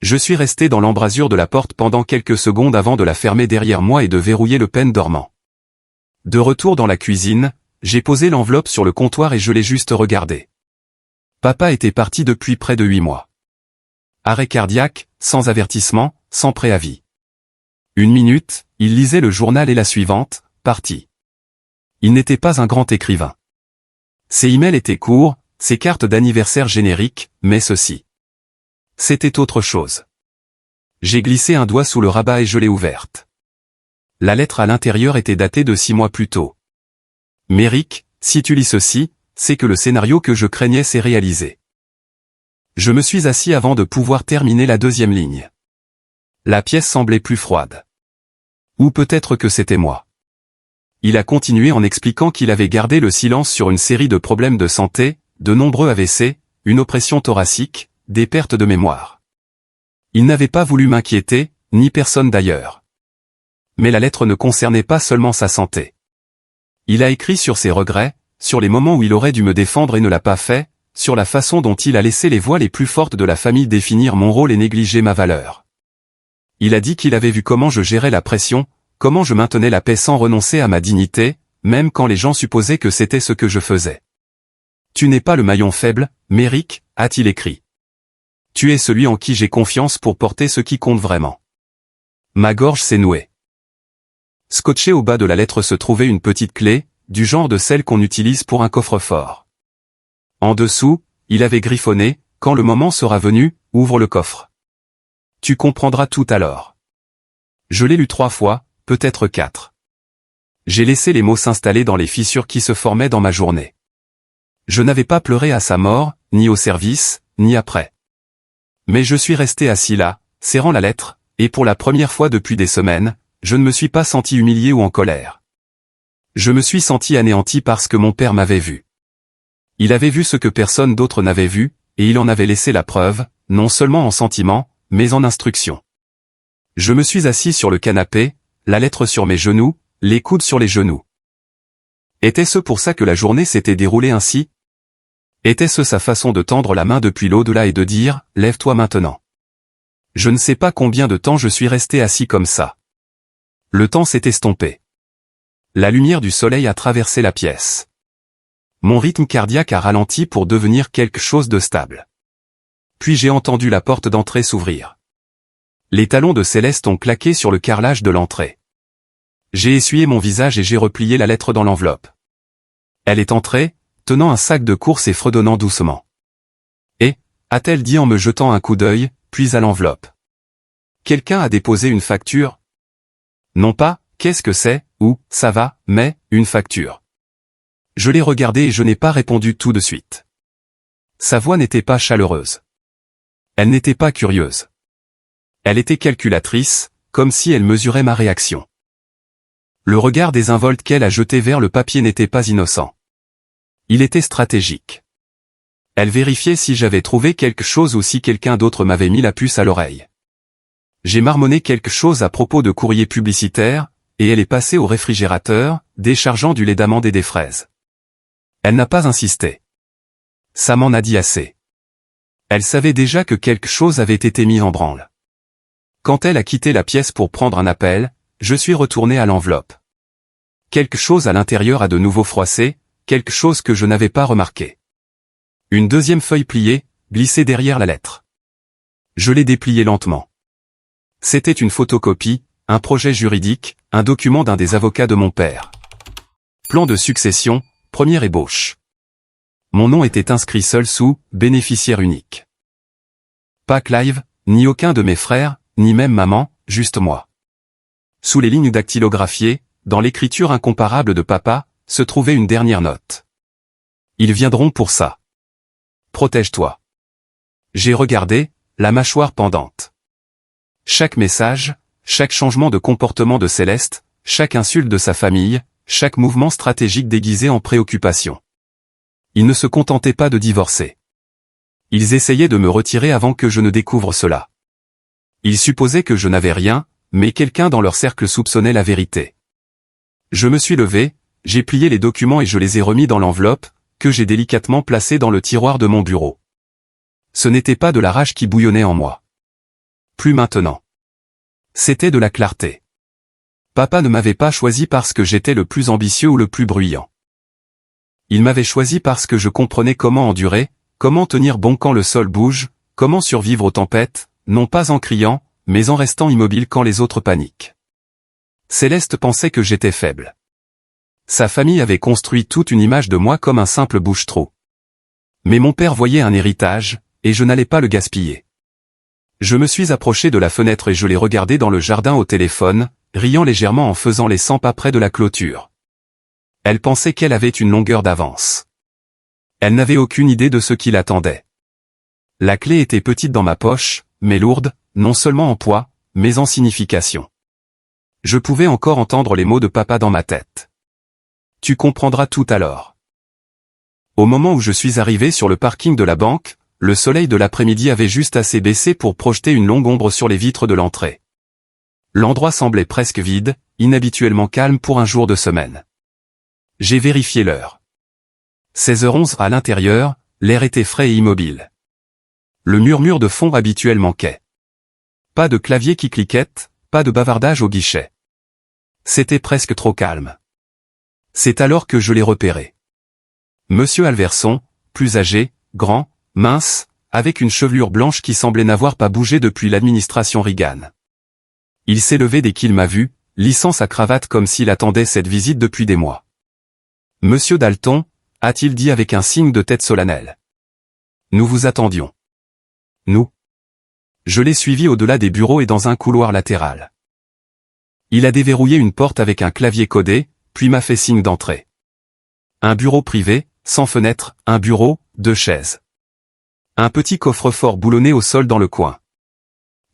S1: Je suis resté dans l'embrasure de la porte pendant quelques secondes avant de la fermer derrière moi et de verrouiller le pêne dormant. De retour dans la cuisine, j'ai posé l'enveloppe sur le comptoir et je l'ai juste regardée. Papa était parti depuis près de 8 mois. Arrêt cardiaque, sans avertissement, sans préavis. 1 minute, il lisait le journal et la suivante, parti. Il n'était pas un grand écrivain. Ses emails étaient courts, ses cartes d'anniversaire génériques, mais ceci. C'était autre chose. J'ai glissé un doigt sous le rabat et je l'ai ouverte. La lettre à l'intérieur était datée de 6 mois plus tôt. Méric, si tu lis ceci, c'est que le scénario que je craignais s'est réalisé. Je me suis assis avant de pouvoir terminer la 2e ligne. La pièce semblait plus froide. Ou peut-être que c'était moi. Il a continué en expliquant qu'il avait gardé le silence sur une série de problèmes de santé, de nombreux AVC, une oppression thoracique, des pertes de mémoire. Il n'avait pas voulu m'inquiéter, ni personne d'ailleurs. Mais la lettre ne concernait pas seulement sa santé. Il a écrit sur ses regrets, sur les moments où il aurait dû me défendre et ne l'a pas fait, sur la façon dont il a laissé les voix les plus fortes de la famille définir mon rôle et négliger ma valeur. Il a dit qu'il avait vu comment je gérais la pression, comment je maintenais la paix sans renoncer à ma dignité, même quand les gens supposaient que c'était ce que je faisais. Tu n'es pas le maillon faible, Méric, a-t-il écrit. Tu es celui en qui j'ai confiance pour porter ce qui compte vraiment. Ma gorge s'est nouée. Scotchée au bas de la lettre se trouvait une petite clé, du genre de celle qu'on utilise pour un coffre-fort. En dessous, il avait griffonné, quand le moment sera venu, ouvre le coffre. Tu comprendras tout alors. Je l'ai lu 3 fois, peut-être 4. J'ai laissé les mots s'installer dans les fissures qui se formaient dans ma journée. Je n'avais pas pleuré à sa mort, ni au service, ni après. Mais je suis resté assis là, serrant la lettre, et pour la première fois depuis des semaines, je ne me suis pas senti humilié ou en colère. Je me suis senti anéanti parce que mon père m'avait vu. Il avait vu ce que personne d'autre n'avait vu, et il en avait laissé la preuve, non seulement en sentiment, mais en instruction. Je me suis assis sur le canapé, la lettre sur mes genoux, les coudes sur les genoux. Était-ce pour ça que la journée s'était déroulée ainsi ? Était-ce sa façon de tendre la main depuis l'au-delà et de dire « Lève-toi maintenant ». Je ne sais pas combien de temps je suis resté assis comme ça. Le temps s'est estompé. La lumière du soleil a traversé la pièce. Mon rythme cardiaque a ralenti pour devenir quelque chose de stable. Puis j'ai entendu la porte d'entrée s'ouvrir. Les talons de Céleste ont claqué sur le carrelage de l'entrée. J'ai essuyé mon visage et j'ai replié la lettre dans l'enveloppe. Elle est entrée, tenant un sac de courses et fredonnant doucement. Et, a-t-elle dit en me jetant un coup d'œil, puis à l'enveloppe. Quelqu'un a déposé une facture ? Non pas, qu'est-ce que c'est, ou, ça va, mais, une facture. Je l'ai regardée et je n'ai pas répondu tout de suite. Sa voix n'était pas chaleureuse. Elle n'était pas curieuse. Elle était calculatrice, comme si elle mesurait ma réaction. Le regard désinvolte qu'elle a jeté vers le papier n'était pas innocent. Il était stratégique. Elle vérifiait si j'avais trouvé quelque chose ou si quelqu'un d'autre m'avait mis la puce à l'oreille. J'ai marmonné quelque chose à propos de courrier publicitaire, et elle est passée au réfrigérateur, déchargeant du lait d'amande et des fraises. Elle n'a pas insisté. Ça m'en a dit assez. Elle savait déjà que quelque chose avait été mis en branle. Quand elle a quitté la pièce pour prendre un appel, je suis retourné à l'enveloppe. Quelque chose à l'intérieur a de nouveau froissé, quelque chose que je n'avais pas remarqué. Une 2e feuille pliée, glissée derrière la lettre. Je l'ai dépliée lentement. C'était une photocopie, un projet juridique, un document d'un des avocats de mon père. Plan de succession, première ébauche. Mon nom était inscrit seul sous « bénéficiaire unique ». Pas Clive, ni aucun de mes frères, ni même maman, juste moi. Sous les lignes dactylographiées, dans l'écriture incomparable de papa, se trouvait une dernière note. Ils viendront pour ça. Protège-toi. J'ai regardé, la mâchoire pendante. Chaque message, chaque changement de comportement de Céleste, chaque insulte de sa famille, chaque mouvement stratégique déguisé en préoccupation. Ils ne se contentaient pas de divorcer. Ils essayaient de me retirer avant que je ne découvre cela. Ils supposaient que je n'avais rien, mais quelqu'un dans leur cercle soupçonnait la vérité. Je me suis levé, j'ai plié les documents et je les ai remis dans l'enveloppe, que j'ai délicatement placée dans le tiroir de mon bureau. Ce n'était pas de la rage qui bouillonnait en moi. Plus maintenant. C'était de la clarté. Papa ne m'avait pas choisi parce que j'étais le plus ambitieux ou le plus bruyant. Il m'avait choisi parce que je comprenais comment endurer, comment tenir bon quand le sol bouge, comment survivre aux tempêtes, non pas en criant, mais en restant immobile quand les autres paniquent. Céleste pensait que j'étais faible. Sa famille avait construit toute une image de moi comme un simple bouche-trou. Mais mon père voyait un héritage, et je n'allais pas le gaspiller. Je me suis approché de la fenêtre et je l'ai regardé dans le jardin au téléphone, riant légèrement en faisant les 100 pas près de la clôture. Elle pensait qu'elle avait une longueur d'avance. Elle n'avait aucune idée de ce qui l'attendait. La clé était petite dans ma poche, mais lourde, non seulement en poids, mais en signification. Je pouvais encore entendre les mots de papa dans ma tête. Tu comprendras tout alors. Au moment où je suis arrivé sur le parking de la banque, le soleil de l'après-midi avait juste assez baissé pour projeter une longue ombre sur les vitres de l'entrée. L'endroit semblait presque vide, inhabituellement calme pour un jour de semaine. J'ai vérifié l'heure. 16h11 à l'intérieur, l'air était frais et immobile. Le murmure de fond habituel manquait. Pas de clavier qui cliquette, pas de bavardage au guichet. C'était presque trop calme. C'est alors que je l'ai repéré. Monsieur Alverson, plus âgé, grand, mince, avec une chevelure blanche qui semblait n'avoir pas bougé depuis l'administration Reagan. Il s'est levé dès qu'il m'a vu, lissant sa cravate comme s'il attendait cette visite depuis des mois. Monsieur Dalton, a-t-il dit avec un signe de tête solennel. Nous vous attendions. Nous. Je l'ai suivi au-delà des bureaux et dans un couloir latéral. Il a déverrouillé une porte avec un clavier codé, puis m'a fait signe d'entrer. Un bureau privé, sans fenêtre, un bureau, 2 chaises. Un petit coffre-fort boulonné au sol dans le coin.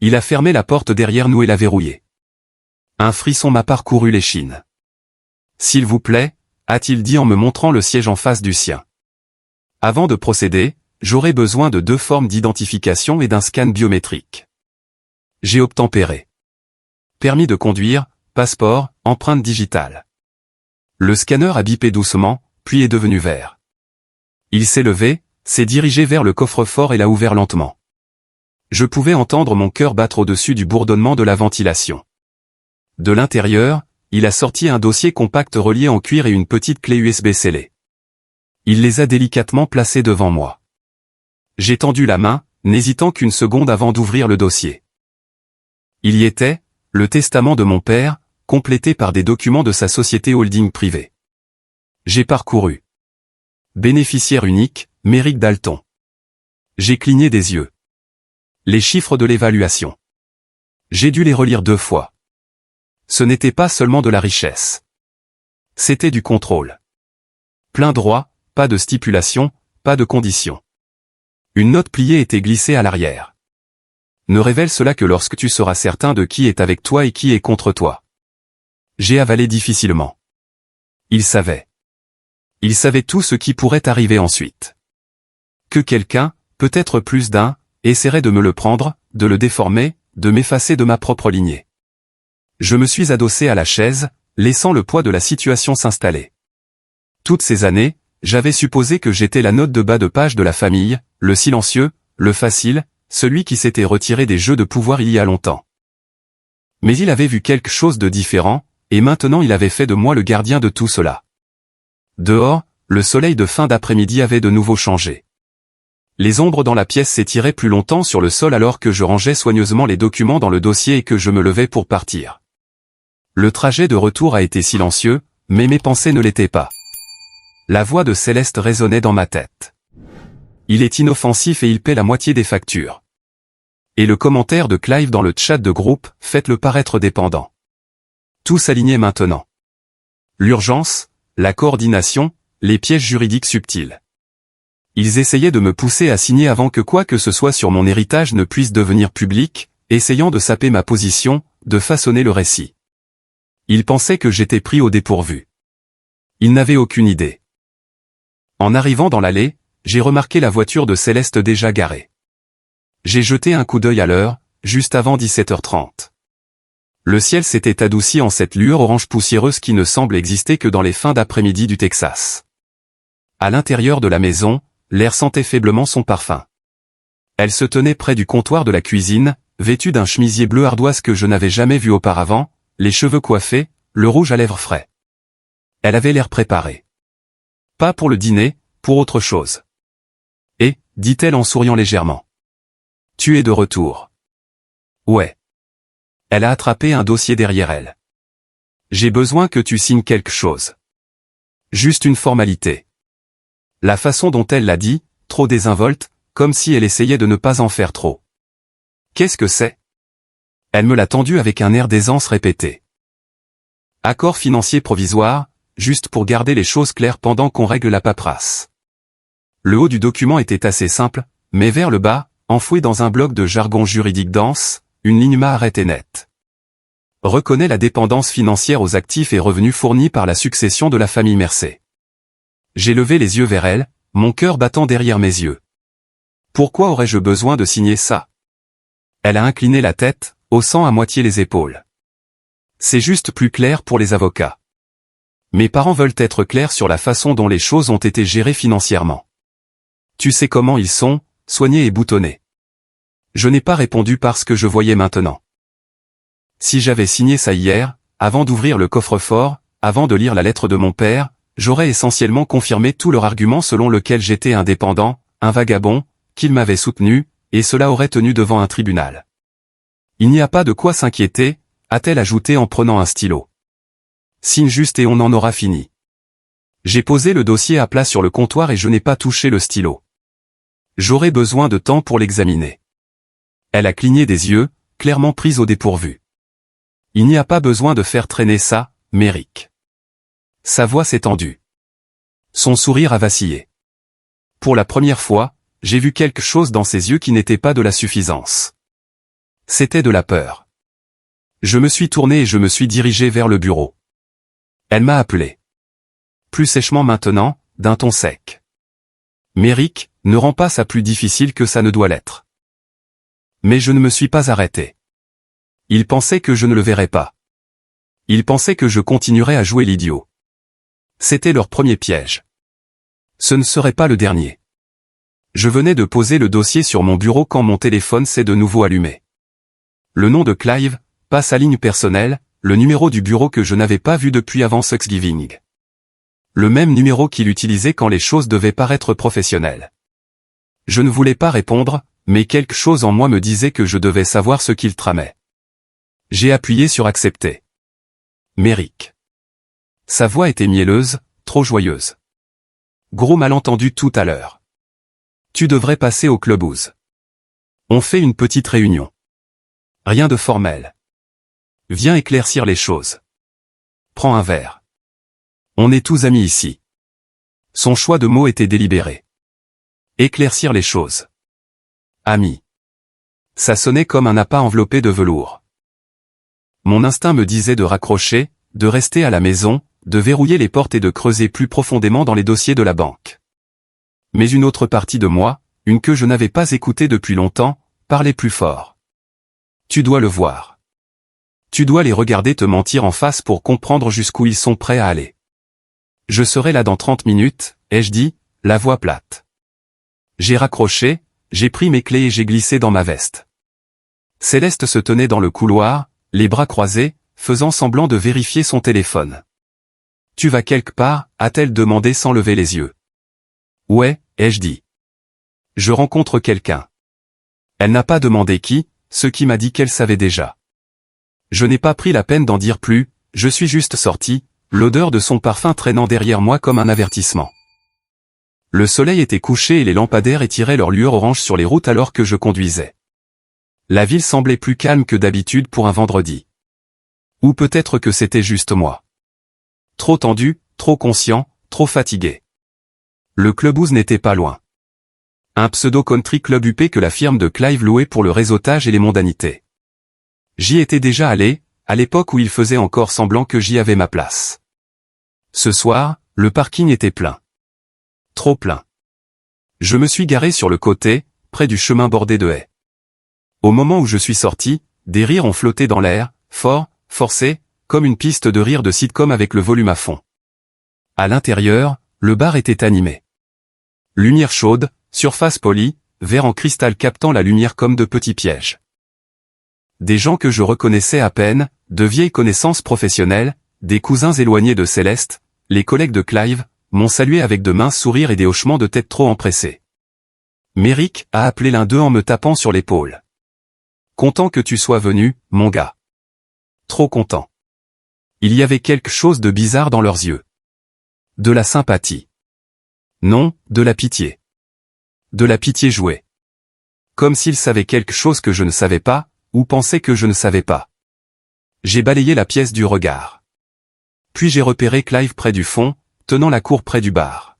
S1: Il a fermé la porte derrière nous et l'a verrouillée. Un frisson m'a parcouru l'échine. S'il vous plaît, a-t-il dit en me montrant le siège en face du sien. Avant de procéder, j'aurai besoin de 2 formes d'identification et d'un scan biométrique. J'ai obtempéré. Permis de conduire, passeport, empreinte digitale. Le scanner a bipé doucement, puis est devenu vert. Il s'est levé, s'est dirigé vers le coffre-fort et l'a ouvert lentement. Je pouvais entendre mon cœur battre au-dessus du bourdonnement de la ventilation. De l'intérieur, il a sorti un dossier compact relié en cuir et une petite clé USB scellée. Il les a délicatement placés devant moi. J'ai tendu la main, n'hésitant qu'une seconde avant d'ouvrir le dossier. Il y était, le testament de mon père, complété par des documents de sa société holding privée. J'ai parcouru. Bénéficiaire unique, Méric Dalton. J'ai cligné des yeux. Les chiffres de l'évaluation. J'ai dû les relire 2 fois. Ce n'était pas seulement de la richesse. C'était du contrôle. Plein droit, pas de stipulation, pas de conditions. Une note pliée était glissée à l'arrière. Ne révèle cela que lorsque tu seras certain de qui est avec toi et qui est contre toi. J'ai avalé difficilement. Il savait. Il savait tout ce qui pourrait arriver ensuite. Que quelqu'un, peut-être plus d'un, essaierait de me le prendre, de le déformer, de m'effacer de ma propre lignée. Je me suis adossé à la chaise, laissant le poids de la situation s'installer. Toutes ces années, j'avais supposé que j'étais la note de bas de page de la famille, le silencieux, le facile, celui qui s'était retiré des jeux de pouvoir il y a longtemps. Mais il avait vu quelque chose de différent, et maintenant il avait fait de moi le gardien de tout cela. Dehors, le soleil de fin d'après-midi avait de nouveau changé. Les ombres dans la pièce s'étiraient plus longtemps sur le sol alors que je rangeais soigneusement les documents dans le dossier et que je me levais pour partir. Le trajet de retour a été silencieux, mais mes pensées ne l'étaient pas. La voix de Céleste résonnait dans ma tête. Il est inoffensif et il paie la moitié des factures. Et le commentaire de Clive dans le chat de groupe, faites-le paraître dépendant. Tout s'alignait maintenant. L'urgence, la coordination, les pièges juridiques subtils. Ils essayaient de me pousser à signer avant que quoi que ce soit sur mon héritage ne puisse devenir public, essayant de saper ma position, de façonner le récit. Ils pensaient que j'étais pris au dépourvu. Ils n'avaient aucune idée. En arrivant dans l'allée, j'ai remarqué la voiture de Céleste déjà garée. J'ai jeté un coup d'œil à l'heure, juste avant 17h30. Le ciel s'était adouci en cette lueur orange poussiéreuse qui ne semble exister que dans les fins d'après-midi du Texas. À l'intérieur de la maison, l'air sentait faiblement son parfum. Elle se tenait près du comptoir de la cuisine, vêtue d'un chemisier bleu ardoise que je n'avais jamais vu auparavant, les cheveux coiffés, le rouge à lèvres frais. Elle avait l'air préparée. Pas pour le dîner, pour autre chose. Et, dit-elle en souriant légèrement. Tu es de retour. Ouais. Elle a attrapé un dossier derrière elle. J'ai besoin que tu signes quelque chose. Juste une formalité. La façon dont elle l'a dit, trop désinvolte, comme si elle essayait de ne pas en faire trop. Qu'est-ce que c'est? Elle me l'a tendu avec un air d'aisance répété. Accord financier provisoire, juste pour garder les choses claires pendant qu'on règle la paperasse. Le haut du document était assez simple, mais vers le bas, enfoui dans un bloc de jargon juridique dense, une ligne m'a arrêté nette. Reconnaît la dépendance financière aux actifs et revenus fournis par la succession de la famille Mercé. J'ai levé les yeux vers elle, mon cœur battant derrière mes yeux. Pourquoi aurais-je besoin de signer ça? Elle a incliné la tête, haussant à moitié les épaules. C'est juste plus clair pour les avocats. Mes parents veulent être clairs sur la façon dont les choses ont été gérées financièrement. Tu sais comment ils sont, soignés et boutonnés. Je n'ai pas répondu parce que je voyais maintenant. Si j'avais signé ça hier, avant d'ouvrir le coffre-fort, avant de lire la lettre de mon père, j'aurais essentiellement confirmé tout leur argument selon lequel j'étais indépendant, un vagabond, qu'ils m'avaient soutenu, et cela aurait tenu devant un tribunal. Il n'y a pas de quoi s'inquiéter, a-t-elle ajouté en prenant un stylo. Signe juste et on en aura fini. J'ai posé le dossier à plat sur le comptoir et je n'ai pas touché le stylo. J'aurai besoin de temps pour l'examiner. Elle a cligné des yeux, clairement prise au dépourvu. Il n'y a pas besoin de faire traîner ça, Méric. Sa voix s'est tendue. Son sourire a vacillé. Pour la première fois, j'ai vu quelque chose dans ses yeux qui n'était pas de la suffisance. C'était de la peur. Je me suis tourné et je me suis dirigé vers le bureau. Elle m'a appelé. Plus sèchement maintenant, d'un ton sec. Méric, ne rend pas ça plus difficile que ça ne doit l'être. Mais je ne me suis pas arrêté. Il pensait que je ne le verrais pas. Il pensait que je continuerais à jouer l'idiot. C'était leur premier piège. Ce ne serait pas le dernier. Je venais de poser le dossier sur mon bureau quand mon téléphone s'est de nouveau allumé. Le nom de Clive, pas sa ligne personnelle, le numéro du bureau que je n'avais pas vu depuis avant Thanksgiving. Le même numéro qu'il utilisait quand les choses devaient paraître professionnelles. Je ne voulais pas répondre, mais quelque chose en moi me disait que je devais savoir ce qu'il tramait. J'ai appuyé sur accepter. Méric. Sa voix était mielleuse, trop joyeuse. Gros malentendu tout à l'heure. Tu devrais passer au clubhouse. On fait une petite réunion. Rien de formel. Viens éclaircir les choses. Prends un verre. On est tous amis ici. Son choix de mots était délibéré. Éclaircir les choses. Amis. Ça sonnait comme un appât enveloppé de velours. Mon instinct me disait de raccrocher, de rester à la maison, de verrouiller les portes et de creuser plus profondément dans les dossiers de la banque. Mais une autre partie de moi, une que je n'avais pas écoutée depuis longtemps, parlait plus fort. Tu dois le voir. Tu dois les regarder te mentir en face pour comprendre jusqu'où ils sont prêts à aller. Je serai là dans 30 minutes, ai-je dit, la voix plate. J'ai raccroché, j'ai pris mes clés et j'ai glissé dans ma veste. Céleste se tenait dans le couloir, les bras croisés, faisant semblant de vérifier son téléphone. Tu vas quelque part, a-t-elle demandé sans lever les yeux. Ouais, ai-je dit. Je rencontre quelqu'un. Elle n'a pas demandé qui, ce qui m'a dit qu'elle savait déjà. Je n'ai pas pris la peine d'en dire plus, je suis juste sorti, l'odeur de son parfum traînant derrière moi comme un avertissement. Le soleil était couché et les lampadaires étiraient leur lueur orange sur les routes alors que je conduisais. La ville semblait plus calme que d'habitude pour un vendredi. Ou peut-être que c'était juste moi. Trop tendu, trop conscient, trop fatigué. Le clubhouse n'était pas loin. Un pseudo-country club huppé que la firme de Clive louait pour le réseautage et les mondanités. J'y étais déjà allé, à l'époque où il faisait encore semblant que j'y avais ma place. Ce soir, le parking était plein. Trop plein. Je me suis garé sur le côté, près du chemin bordé de haies. Au moment où je suis sorti, des rires ont flotté dans l'air, forts, forcés, comme une piste de rire de sitcom avec le volume à fond. À l'intérieur, le bar était animé. Lumière chaude, surface polie, verre en cristal captant la lumière comme de petits pièges. Des gens que je reconnaissais à peine, de vieilles connaissances professionnelles, des cousins éloignés de Céleste, les collègues de Clive, m'ont salué avec de minces sourires et des hochements de tête trop empressés. Méric a appelé l'un d'eux en me tapant sur l'épaule. Content que tu sois venu, mon gars. Trop content. Il y avait quelque chose de bizarre dans leurs yeux. De la sympathie. Non, de la pitié. De la pitié jouée. Comme s'ils savaient quelque chose que je ne savais pas, ou pensaient que je ne savais pas. J'ai balayé la pièce du regard. Puis j'ai repéré Clive près du fond, tenant la cour près du bar.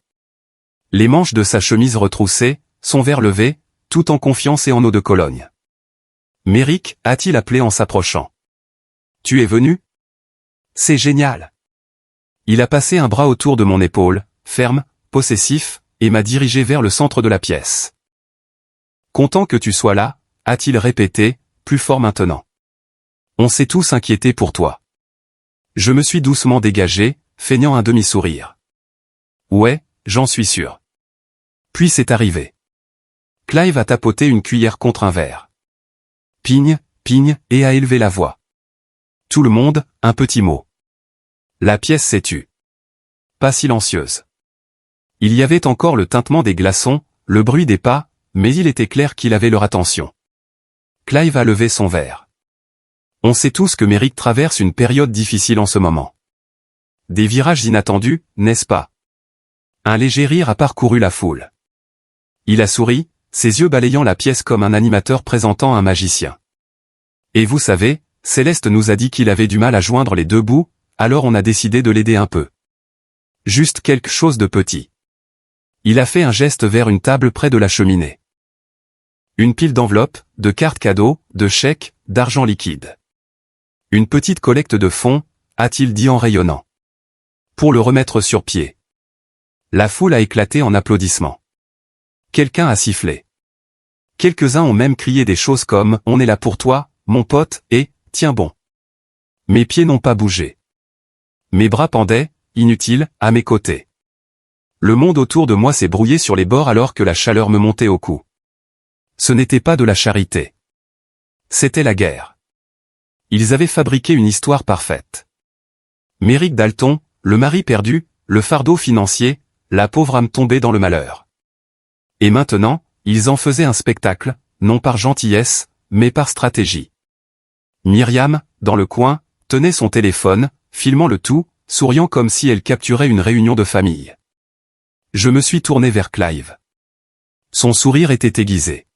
S1: Les manches de sa chemise retroussées, son verre levé, tout en confiance et en eau de Cologne. Méric, a-t-il appelé en s'approchant. Tu es venu? C'est génial. Il a passé un bras autour de mon épaule, ferme, possessif, et m'a dirigé vers le centre de la pièce. Content que tu sois là, a-t-il répété, plus fort maintenant. On s'est tous inquiétés pour toi. Je me suis doucement dégagé, feignant un demi-sourire. Ouais, j'en suis sûr. Puis c'est arrivé. Clive a tapoté une cuillère contre un verre. Pigne, pigne, et a élevé la voix. Tout le monde, un petit mot. La pièce s'est tue. Pas silencieuse. Il y avait encore le tintement des glaçons, le bruit des pas, mais il était clair qu'il avait leur attention. Clive a levé son verre. On sait tous que Méric traverse une période difficile en ce moment. Des virages inattendus, n'est-ce pas? Un léger rire a parcouru la foule. Il a souri, ses yeux balayant la pièce comme un animateur présentant un magicien. Et vous savez, Céleste nous a dit qu'il avait du mal à joindre les deux bouts, alors on a décidé de l'aider un peu. Juste quelque chose de petit. Il a fait un geste vers une table près de la cheminée. Une pile d'enveloppes, de cartes cadeaux, de chèques, d'argent liquide. Une petite collecte de fonds, a-t-il dit en rayonnant. Pour le remettre sur pied. La foule a éclaté en applaudissements. Quelqu'un a sifflé. Quelques-uns ont même crié des choses comme « On est là pour toi, mon pote » et « Tiens bon ». Mes pieds n'ont pas bougé. Mes bras pendaient, inutiles, à mes côtés. Le monde autour de moi s'est brouillé sur les bords alors que la chaleur me montait au cou. Ce n'était pas de la charité. C'était la guerre. Ils avaient fabriqué une histoire parfaite. Méric Dalton, le mari perdu, le fardeau financier, la pauvre âme tombée dans le malheur. Et maintenant, ils en faisaient un spectacle, non par gentillesse, mais par stratégie. Myriam, dans le coin, tenait son téléphone, filmant le tout, souriant comme si elle capturait une réunion de famille. Je me suis tourné vers Clive. Son sourire était aiguisé.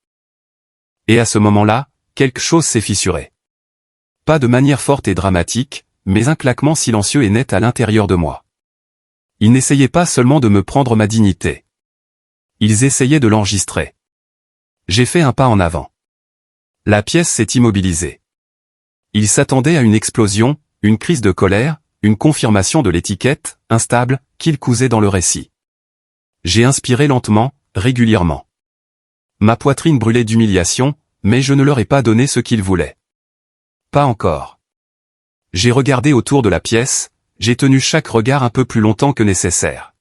S1: Et à ce moment-là, quelque chose s'est fissuré. Pas de manière forte et dramatique, mais un claquement silencieux et net à l'intérieur de moi. Ils n'essayaient pas seulement de me prendre ma dignité. Ils essayaient de l'enregistrer. J'ai fait un pas en avant. La pièce s'est immobilisée. Ils s'attendaient à une explosion, une crise de colère, une confirmation de l'étiquette, instable, qu'ils cousaient dans le récit. J'ai inspiré lentement, régulièrement. Ma poitrine brûlait d'humiliation, mais je ne leur ai pas donné ce qu'ils voulaient. Pas encore. J'ai regardé autour de la pièce, j'ai tenu chaque regard un peu plus longtemps que nécessaire.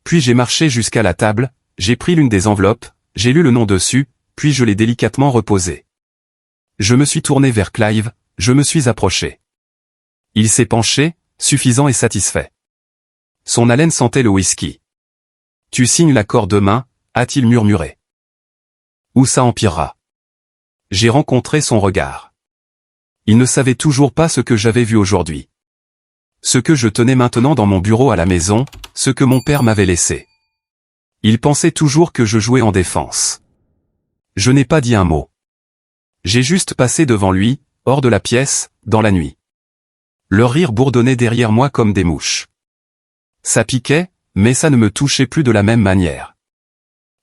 S1: Puis j'ai marché jusqu'à la table, j'ai pris l'une des enveloppes, j'ai lu le nom dessus, puis je l'ai délicatement reposé. Je me suis tourné vers Clive, je me suis approché. Il s'est penché, suffisant et satisfait. Son haleine sentait le whisky. Tu signes l'accord demain, a-t-il murmuré. Ou ça empirera. J'ai rencontré son regard. Il ne savait toujours pas ce que j'avais vu aujourd'hui. Ce que je tenais maintenant dans mon bureau à la maison, ce que mon père m'avait laissé. Il pensait toujours que je jouais en défense. Je n'ai pas dit un mot. J'ai juste passé devant lui, hors de la pièce, dans la nuit. Leur rire bourdonnait derrière moi comme des mouches. Ça piquait, mais ça ne me touchait plus de la même manière.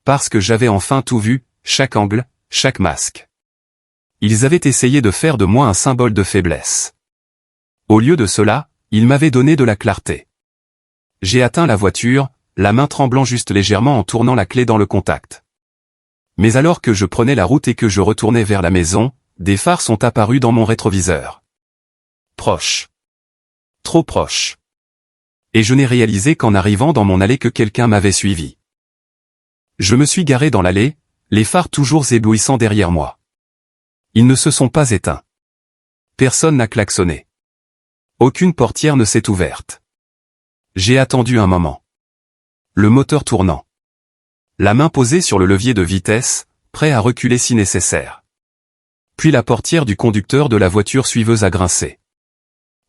S1: Parce que j'avais enfin tout vu, chaque angle, chaque masque. Ils avaient essayé de faire de moi un symbole de faiblesse. Au lieu de cela, ils m'avaient donné de la clarté. J'ai atteint la voiture, la main tremblant juste légèrement en tournant la clé dans le contact. Mais alors que je prenais la route et que je retournais vers la maison, des phares sont apparus dans mon rétroviseur. Proche. Trop proche. Et je n'ai réalisé qu'en arrivant dans mon allée que quelqu'un m'avait suivi. Je me suis garé dans l'allée, les phares toujours éblouissants derrière moi. Ils ne se sont pas éteints. Personne n'a klaxonné. Aucune portière ne s'est ouverte. J'ai attendu un moment. Le moteur tournant. La main posée sur le levier de vitesse, prêt à reculer si nécessaire. Puis la portière du conducteur de la voiture suiveuse a grincé.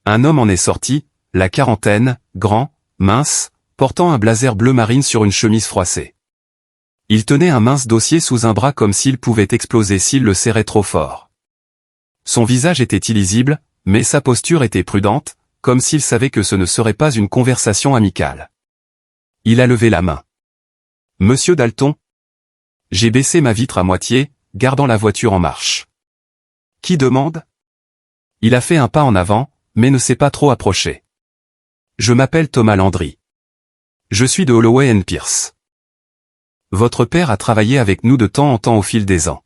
S1: Un homme en est sorti, la quarantaine, grand, mince, portant un blazer bleu marine sur une chemise froissée. Il tenait un mince dossier sous un bras comme s'il pouvait exploser s'il le serrait trop fort. Son visage était illisible, mais sa posture était prudente, comme s'il savait que ce ne serait pas une conversation amicale. Il a levé la main. « Monsieur Dalton ?» J'ai baissé ma vitre à moitié, gardant la voiture en marche. « Qui demande ?» Il a fait un pas en avant, mais ne s'est pas trop approché. « Je m'appelle Thomas Landry. Je suis de Holloway & Pierce. Votre père a travaillé avec nous de temps en temps au fil des ans. »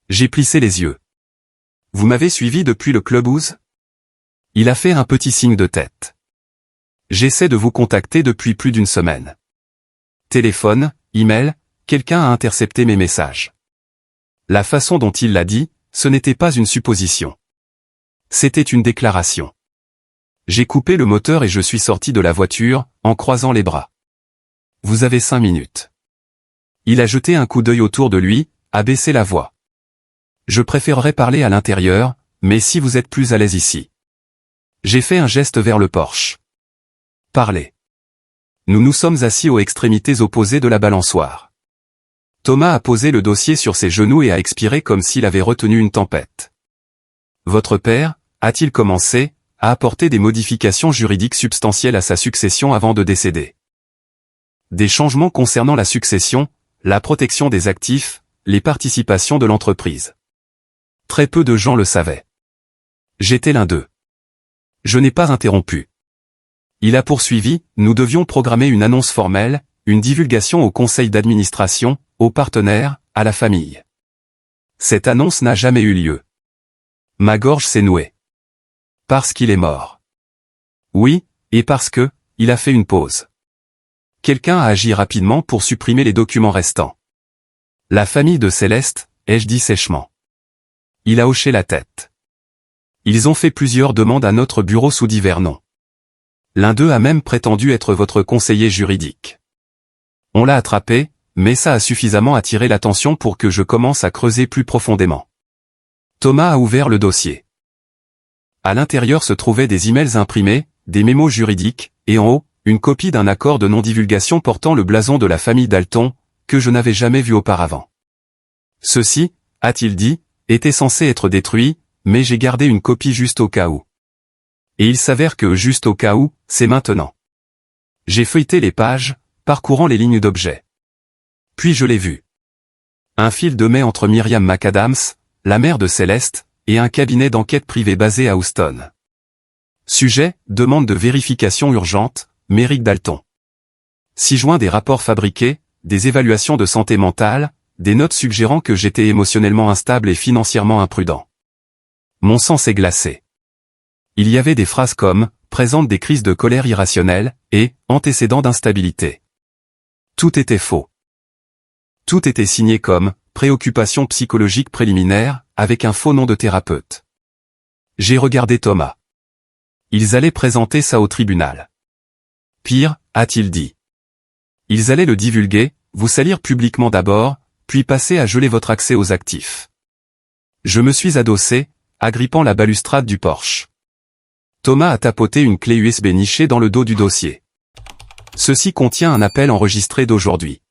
S1: J'ai plissé les yeux. « Vous m'avez suivi depuis le clubhouse ?» Il a fait un petit signe de tête. « J'essaie de vous contacter depuis plus d'une semaine. Téléphone, email, quelqu'un a intercepté mes messages. » La façon dont il l'a dit, ce n'était pas une supposition. C'était une déclaration. J'ai coupé le moteur et je suis sorti de la voiture, en croisant les bras. « Vous avez 5 minutes. » Il a jeté un coup d'œil autour de lui, a baissé la voix. « Je préférerais parler à l'intérieur, mais si vous êtes plus à l'aise ici. » J'ai fait un geste vers le porche. « Parlez. » Nous nous sommes assis aux extrémités opposées de la balançoire. Thomas a posé le dossier sur ses genoux et a expiré comme s'il avait retenu une tempête. « Votre père, a-t-il commencé, à apporter des modifications juridiques substantielles à sa succession avant de décéder. Des changements concernant la succession, la protection des actifs, les participations de l'entreprise. Très peu de gens le savaient. J'étais l'un d'eux. Je n'ai pas interrompu. Il a poursuivi, nous devions programmer une annonce formelle, une divulgation au conseil d'administration, aux partenaires, à la famille. Cette annonce n'a jamais eu lieu. Ma gorge s'est nouée. Parce qu'il est mort. Oui, et parce que, il a fait une pause. Quelqu'un a agi rapidement pour supprimer les documents restants. La famille de Céleste, ai-je dit sèchement. Il a hoché la tête. Ils ont fait plusieurs demandes à notre bureau sous divers noms. L'un d'eux a même prétendu être votre conseiller juridique. On l'a attrapé, mais ça a suffisamment attiré l'attention pour que je commence à creuser plus profondément. Thomas a ouvert le dossier. À l'intérieur se trouvaient des emails imprimés, des mémos juridiques, et en haut, une copie d'un accord de non-divulgation portant le blason de la famille Dalton, que je n'avais jamais vu auparavant. Ceci, a-t-il dit, était censé être détruit, mais j'ai gardé une copie juste au cas où. Et il s'avère que juste au cas où, c'est maintenant. J'ai feuilleté les pages, parcourant les lignes d'objets. Puis je l'ai vu. Un fil de mai entre Myriam McAdams, la mère de Céleste, et un cabinet d'enquête privé basé à Houston. Sujet, demande de vérification urgente, Merrick Dalton. 6 juin des rapports fabriqués, des évaluations de santé mentale, des notes suggérant que j'étais émotionnellement instable et financièrement imprudent. Mon sang s'est glacé. Il y avait des phrases comme « présente des crises de colère irrationnelle » et « antécédent d'instabilité ». Tout était faux. Tout était signé comme « préoccupation psychologique préliminaire » avec un faux nom de thérapeute. J'ai regardé Thomas. Ils allaient présenter ça au tribunal. Pire, a-t-il dit. Ils allaient le divulguer, vous salir publiquement d'abord, puis passez à geler votre accès aux actifs. Je me suis adossé, agrippant la balustrade du porche. Thomas a tapoté une clé USB nichée dans le dos du dossier. Ceci contient un appel enregistré d'aujourd'hui.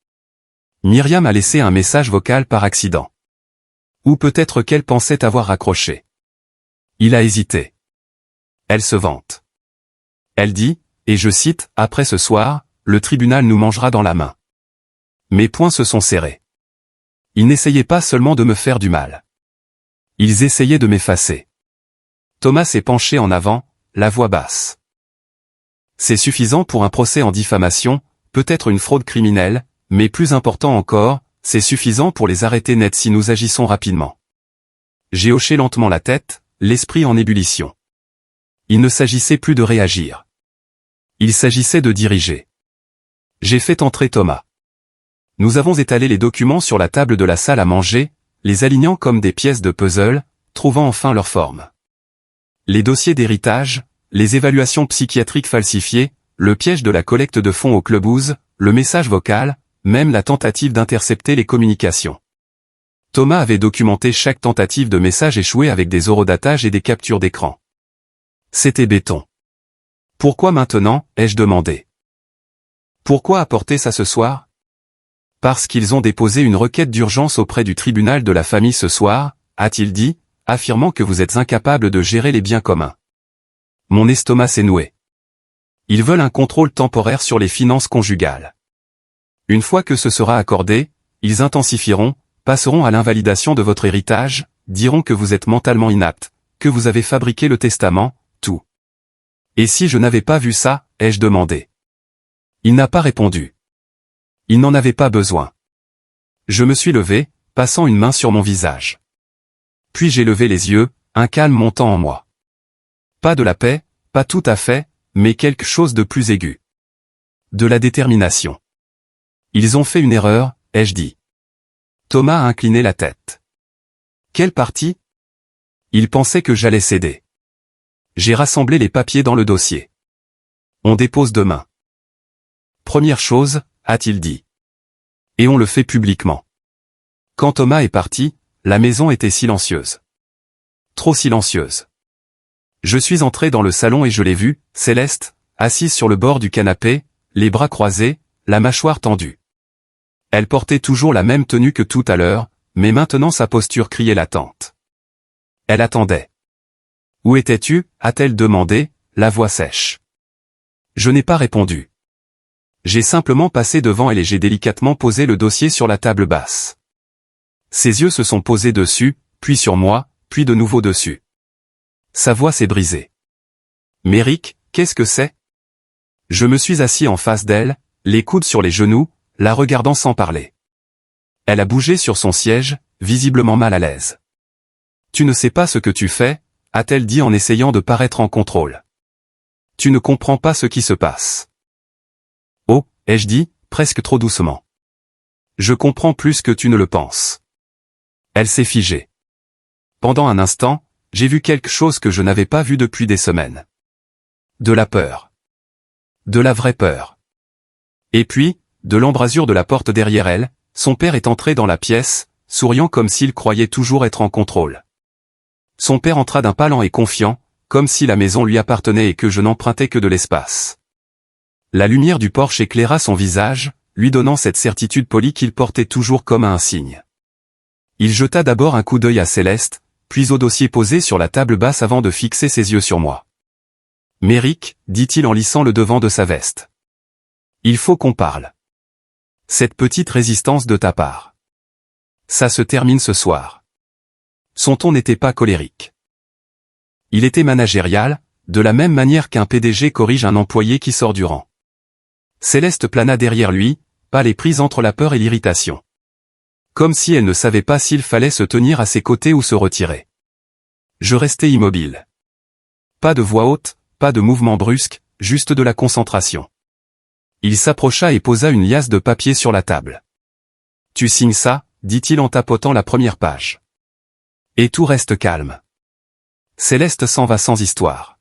S1: Myriam a laissé un message vocal par accident. Ou peut-être qu'elle pensait avoir raccroché. Il a hésité. Elle se vante. Elle dit, et je cite, « Après ce soir, le tribunal nous mangera dans la main. » Mes poings se sont serrés. Ils n'essayaient pas seulement de me faire du mal. Ils essayaient de m'effacer. Thomas s'est penché en avant, la voix basse. C'est suffisant pour un procès en diffamation, peut-être une fraude criminelle, mais plus important encore, c'est suffisant pour les arrêter net si nous agissons rapidement. J'ai hoché lentement la tête, l'esprit en ébullition. Il ne s'agissait plus de réagir. Il s'agissait de diriger. J'ai fait entrer Thomas. Nous avons étalé les documents sur la table de la salle à manger, les alignant comme des pièces de puzzle, trouvant enfin leur forme. Les dossiers d'héritage, les évaluations psychiatriques falsifiées, le piège de la collecte de fonds au clubhouse, le message vocal, même la tentative d'intercepter les communications. Thomas avait documenté chaque tentative de message échouée avec des horodatages et des captures d'écran. C'était béton. Pourquoi maintenant, ai-je demandé. Pourquoi apporter ça ce soir? Parce qu'ils ont déposé une requête d'urgence auprès du tribunal de la famille ce soir, a-t-il dit, affirmant que vous êtes incapable de gérer les biens communs. Mon estomac s'est noué. Ils veulent un contrôle temporaire sur les finances conjugales. Une fois que ce sera accordé, ils intensifieront, passeront à l'invalidation de votre héritage, diront que vous êtes mentalement inapte, que vous avez fabriqué le testament, tout. Et si je n'avais pas vu ça, ai-je demandé. Il n'a pas répondu. Il n'en avait pas besoin. Je me suis levé, passant une main sur mon visage. Puis j'ai levé les yeux, un calme montant en moi. Pas de la paix, pas tout à fait, mais quelque chose de plus aigu. De la détermination. Ils ont fait une erreur, ai-je dit. Thomas a incliné la tête. Quelle partie? Il pensait que j'allais céder. J'ai rassemblé les papiers dans le dossier. On dépose demain. Première chose, a-t-il dit. Et on le fait publiquement. Quand Thomas est parti, la maison était silencieuse. Trop silencieuse. Je suis entré dans le salon et je l'ai vue, Céleste, assise sur le bord du canapé, les bras croisés, la mâchoire tendue. Elle portait toujours la même tenue que tout à l'heure, mais maintenant sa posture criait l'attente. Elle attendait. Où étais-tu? A-t-elle demandé, la voix sèche. Je n'ai pas répondu. J'ai simplement passé devant elle et j'ai délicatement posé le dossier sur la table basse. Ses yeux se sont posés dessus, puis sur moi, puis de nouveau dessus. Sa voix s'est brisée. Méric, qu'est-ce que c'est? Je me suis assis en face d'elle, les coudes sur les genoux, la regardant sans parler. Elle a bougé sur son siège, visiblement mal à l'aise. Tu ne sais pas ce que tu fais, a-t-elle dit en essayant de paraître en contrôle. Tu ne comprends pas ce qui se passe. Oh, ai-je dit, presque trop doucement. Je comprends plus que tu ne le penses. Elle s'est figée. Pendant un instant, j'ai vu quelque chose que je n'avais pas vu depuis des semaines. De la peur. De la vraie peur. Et puis, de l'embrasure de la porte derrière elle, son père est entré dans la pièce, souriant comme s'il croyait toujours être en contrôle. Son père entra d'un pas lent et confiant, comme si la maison lui appartenait et que je n'empruntais que de l'espace. La lumière du porche éclaira son visage, lui donnant cette certitude polie qu'il portait toujours comme un signe. Il jeta d'abord un coup d'œil à Céleste, puis au dossier posé sur la table basse avant de fixer ses yeux sur moi. « Méric, dit-il en lissant le devant de sa veste. Il faut qu'on parle. Cette petite résistance de ta part. Ça se termine ce soir. » Son ton n'était pas colérique. Il était managérial, de la même manière qu'un PDG corrige un employé qui sort du rang. Céleste plana derrière lui, pas les prises entre la peur et l'irritation. Comme si elle ne savait pas s'il fallait se tenir à ses côtés ou se retirer. Je restais immobile. Pas de voix haute, pas de mouvement brusque, juste de la concentration. Il s'approcha et posa une liasse de papier sur la table. « Tu signes ça ?» dit-il en tapotant la première page. Et tout reste calme. Céleste s'en va sans histoire.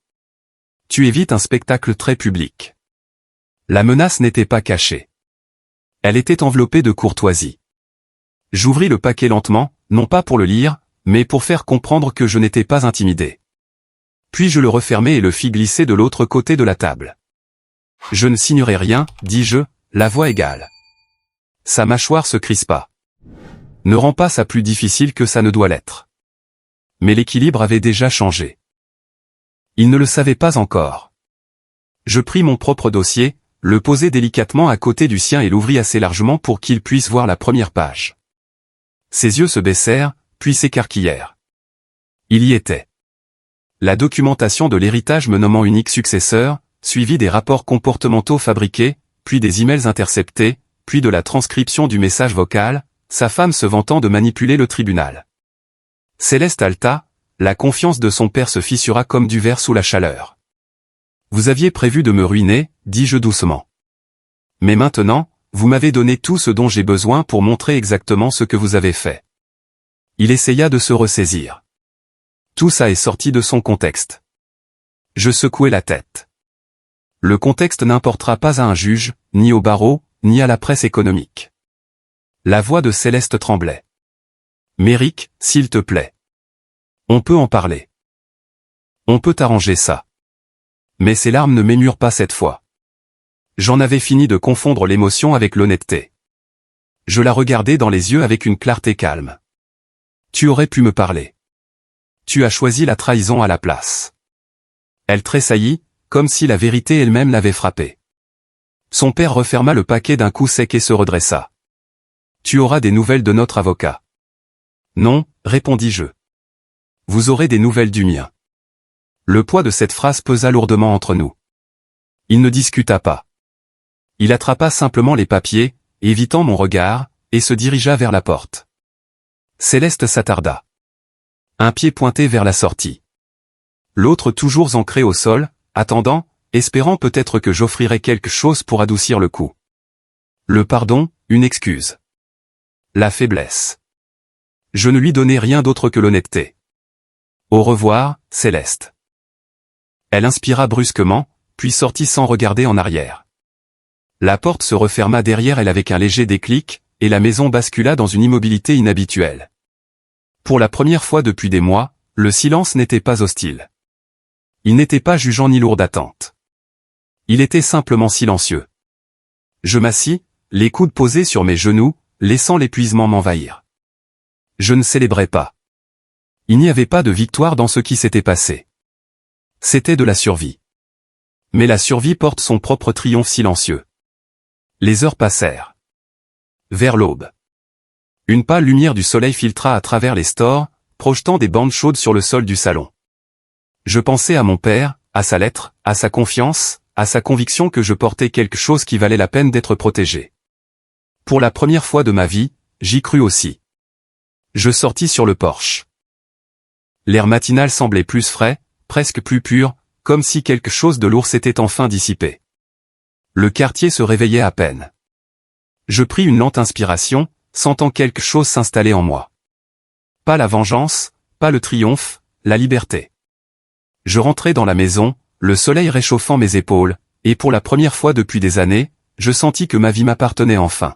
S1: Tu évites un spectacle très public. La menace n'était pas cachée. Elle était enveloppée de courtoisie. J'ouvris le paquet lentement, non pas pour le lire, mais pour faire comprendre que je n'étais pas intimidé. Puis je le refermai et le fis glisser de l'autre côté de la table. Je ne signerai rien, dis-je, la voix égale. Sa mâchoire se crispa. Ne rends pas ça plus difficile que ça ne doit l'être. Mais l'équilibre avait déjà changé. Il ne le savait pas encore. Je pris mon propre dossier, le posai délicatement à côté du sien et l'ouvris assez largement pour qu'il puisse voir la première page. Ses yeux se baissèrent, puis s'écarquillèrent. Il y était. La documentation de l'héritage me nommant unique successeur, suivi des rapports comportementaux fabriqués, puis des emails interceptés, puis de la transcription du message vocal, sa femme se vantant de manipuler le tribunal. Céleste halta, la confiance de son père se fissura comme du verre sous la chaleur. Vous aviez prévu de me ruiner, dis-je doucement. Mais maintenant, vous m'avez donné tout ce dont j'ai besoin pour montrer exactement ce que vous avez fait. Il essaya de se ressaisir. Tout ça est sorti de son contexte. Je secouai la tête. Le contexte n'importera pas à un juge, ni au barreau, ni à la presse économique. La voix de Céleste tremblait. Méric, s'il te plaît. On peut en parler. On peut arranger ça. Mais ses larmes ne m'émurent pas cette fois. J'en avais fini de confondre l'émotion avec l'honnêteté. Je la regardais dans les yeux avec une clarté calme. Tu aurais pu me parler. Tu as choisi la trahison à la place. Elle tressaillit, comme si la vérité elle-même l'avait frappée. Son père referma le paquet d'un coup sec et se redressa. Tu auras des nouvelles de notre avocat. Non, répondis-je. Vous aurez des nouvelles du mien. Le poids de cette phrase pesa lourdement entre nous. Il ne discuta pas. Il attrapa simplement les papiers, évitant mon regard, et se dirigea vers la porte. Céleste s'attarda. Un pied pointé vers la sortie. L'autre toujours ancré au sol, attendant, espérant peut-être que j'offrirais quelque chose pour adoucir le coup. Le pardon, une excuse. La faiblesse. Je ne lui donnai rien d'autre que l'honnêteté. Au revoir, Céleste. Elle inspira brusquement, puis sortit sans regarder en arrière. La porte se referma derrière elle avec un léger déclic, et la maison bascula dans une immobilité inhabituelle. Pour la première fois depuis des mois, le silence n'était pas hostile. Il n'était pas jugeant ni lourd d'attente. Il était simplement silencieux. Je m'assis, les coudes posés sur mes genoux, laissant l'épuisement m'envahir. Je ne célébrais pas. Il n'y avait pas de victoire dans ce qui s'était passé. C'était de la survie. Mais la survie porte son propre triomphe silencieux. Les heures passèrent. Vers l'aube. Une pâle lumière du soleil filtra à travers les stores, projetant des bandes chaudes sur le sol du salon. Je pensais à mon père, à sa lettre, à sa confiance, à sa conviction que je portais quelque chose qui valait la peine d'être protégé. Pour la première fois de ma vie, j'y crus aussi. Je sortis sur le porche. L'air matinal semblait plus frais, presque plus pur, comme si quelque chose de lourd s'était enfin dissipé. Le quartier se réveillait à peine. Je pris une lente inspiration, sentant quelque chose s'installer en moi. Pas la vengeance, pas le triomphe, la liberté. Je rentrai dans la maison, le soleil réchauffant mes épaules, et pour la première fois depuis des années, je sentis que ma vie m'appartenait enfin.